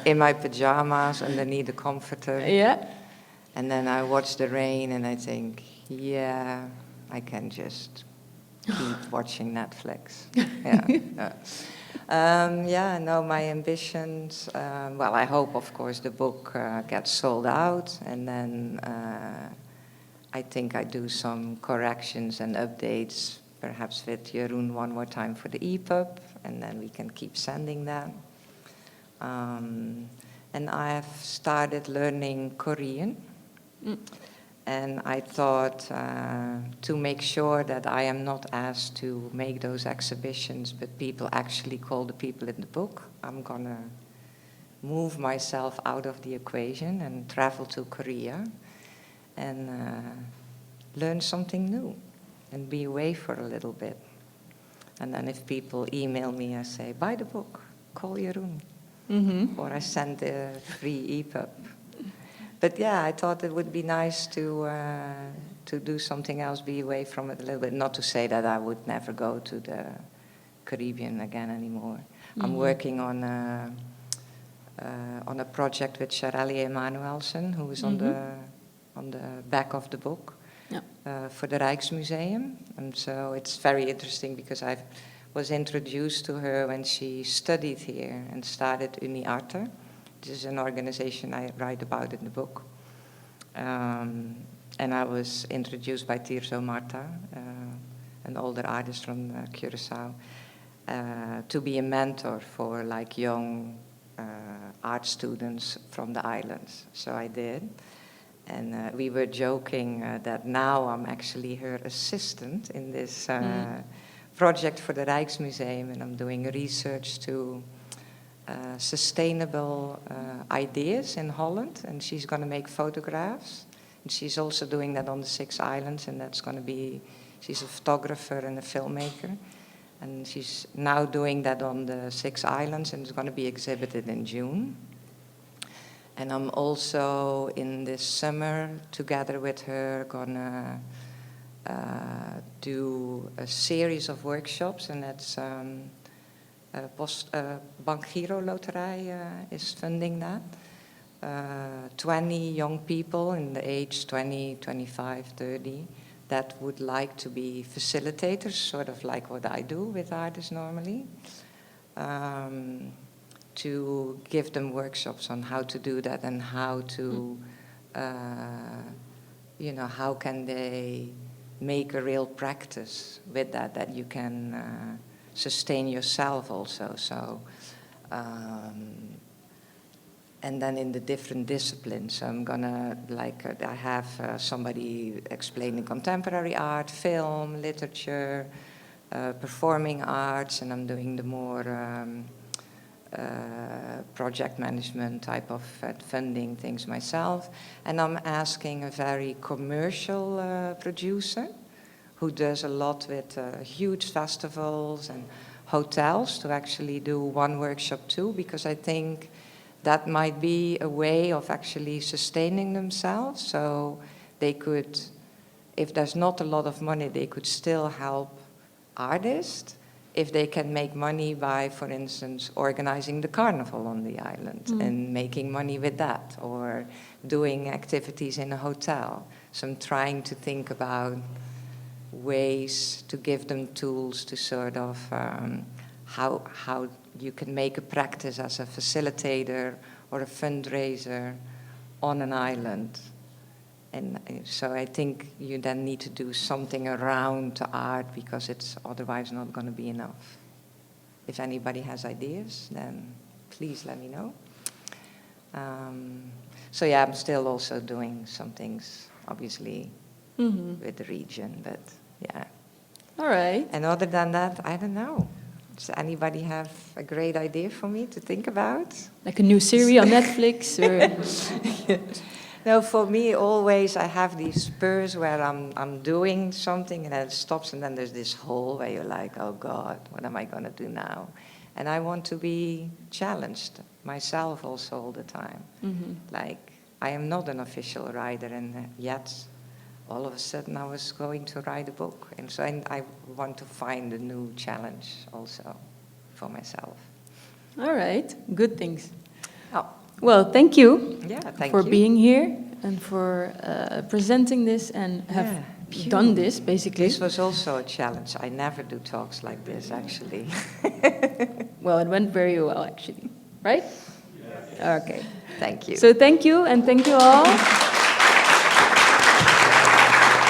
[SPEAKER 2] In my pajamas, underneath the comforter.
[SPEAKER 1] Yeah.
[SPEAKER 2] And then I watch the rain and I think, yeah, I can just keep watching Netflix. Yeah. My ambitions, well, I hope, of course, the book gets sold out, and then I think I do some corrections and updates, perhaps with Jeroen one more time for the EPUB, and then we can keep sending that. And I've started learning Korean. And I thought, to make sure that I am not asked to make those exhibitions, but people actually call the people in the book, I'm gonna move myself out of the equation and travel to Korea and learn something new and be away for a little bit. And then if people email me, I say, buy the book, call Jeroen. Or I send a free EPUB. But yeah, I thought it would be nice to do something else, be away from it a little bit. Not to say that I would never go to the Caribbean again anymore. I'm working on a project with Charlie Emanuelsen, who is on the back of the book, for the Rijksmuseum. And so it's very interesting because I was introduced to her when she studied here and started Uni Arte. This is an organization I write about in the book. And I was introduced by Tirso Marta, an older artist from Curacao, to be a mentor for like young art students from the islands. So I did. And we were joking that now I'm actually her assistant in this project for the Rijksmuseum, and I'm doing research to sustainable ideas in Holland, and she's going to make photographs. And she's also doing that on the 6 islands, and that's going to be, she's a photographer and a filmmaker, and she's now doing that on the 6 islands, and it's going to be exhibited in June. And I'm also in this summer, together with her, gonna do a series of workshops, and that's Bank Giro Loterij is funding that. 20 young people in the age 20, 25, 30 that would like to be facilitators, sort of like what I do with artists normally, to give them workshops on how to do that and how to, how can they make a real practice with that, that you can sustain yourself also. So, and then in the different disciplines, I'm gonna, I have somebody explaining contemporary art, film, literature, performing arts, and I'm doing the more project management type of funding things myself. And I'm asking a very commercial producer who does a lot with huge festivals and hotels to actually do one workshop too, because I think that might be a way of actually sustaining themselves. So they could, if there's not a lot of money, they could still help artists if they can make money by, for instance, organizing the carnival on the island and making money with that, or doing activities in a hotel. So I'm trying to think about ways to give them tools to sort of how you can make a practice as a facilitator or a fundraiser on an island. And so I think you then need to do something around the art, because it's otherwise not going to be enough. If anybody has ideas, then please let me know. So yeah, I'm still also doing some things, obviously, with the region, but yeah.
[SPEAKER 1] All right.
[SPEAKER 2] And other than that, I don't know. Does anybody have a great idea for me to think about?
[SPEAKER 1] Like a new series on Netflix? Or
[SPEAKER 2] No, for me, always I have these spurs where I'm doing something and then it stops, and then there's this hole where you're like, oh God, what am I going to do now? And I want to be challenged myself also all the time. Like, I am not an official writer, and yet all of a sudden I was going to write a book. And so I want to find a new challenge also for myself.
[SPEAKER 1] all right, good things.
[SPEAKER 2] Oh,
[SPEAKER 1] Well, thank you
[SPEAKER 2] yeah, thank
[SPEAKER 1] for
[SPEAKER 2] you.
[SPEAKER 1] being here and for presenting this and have
[SPEAKER 2] Yeah.
[SPEAKER 1] done this, basically.
[SPEAKER 2] This was also a challenge. I never do talks like this, actually.
[SPEAKER 1] Well, it went very well, actually. Right? Okay.
[SPEAKER 2] Thank you.
[SPEAKER 1] So thank you, and thank you all.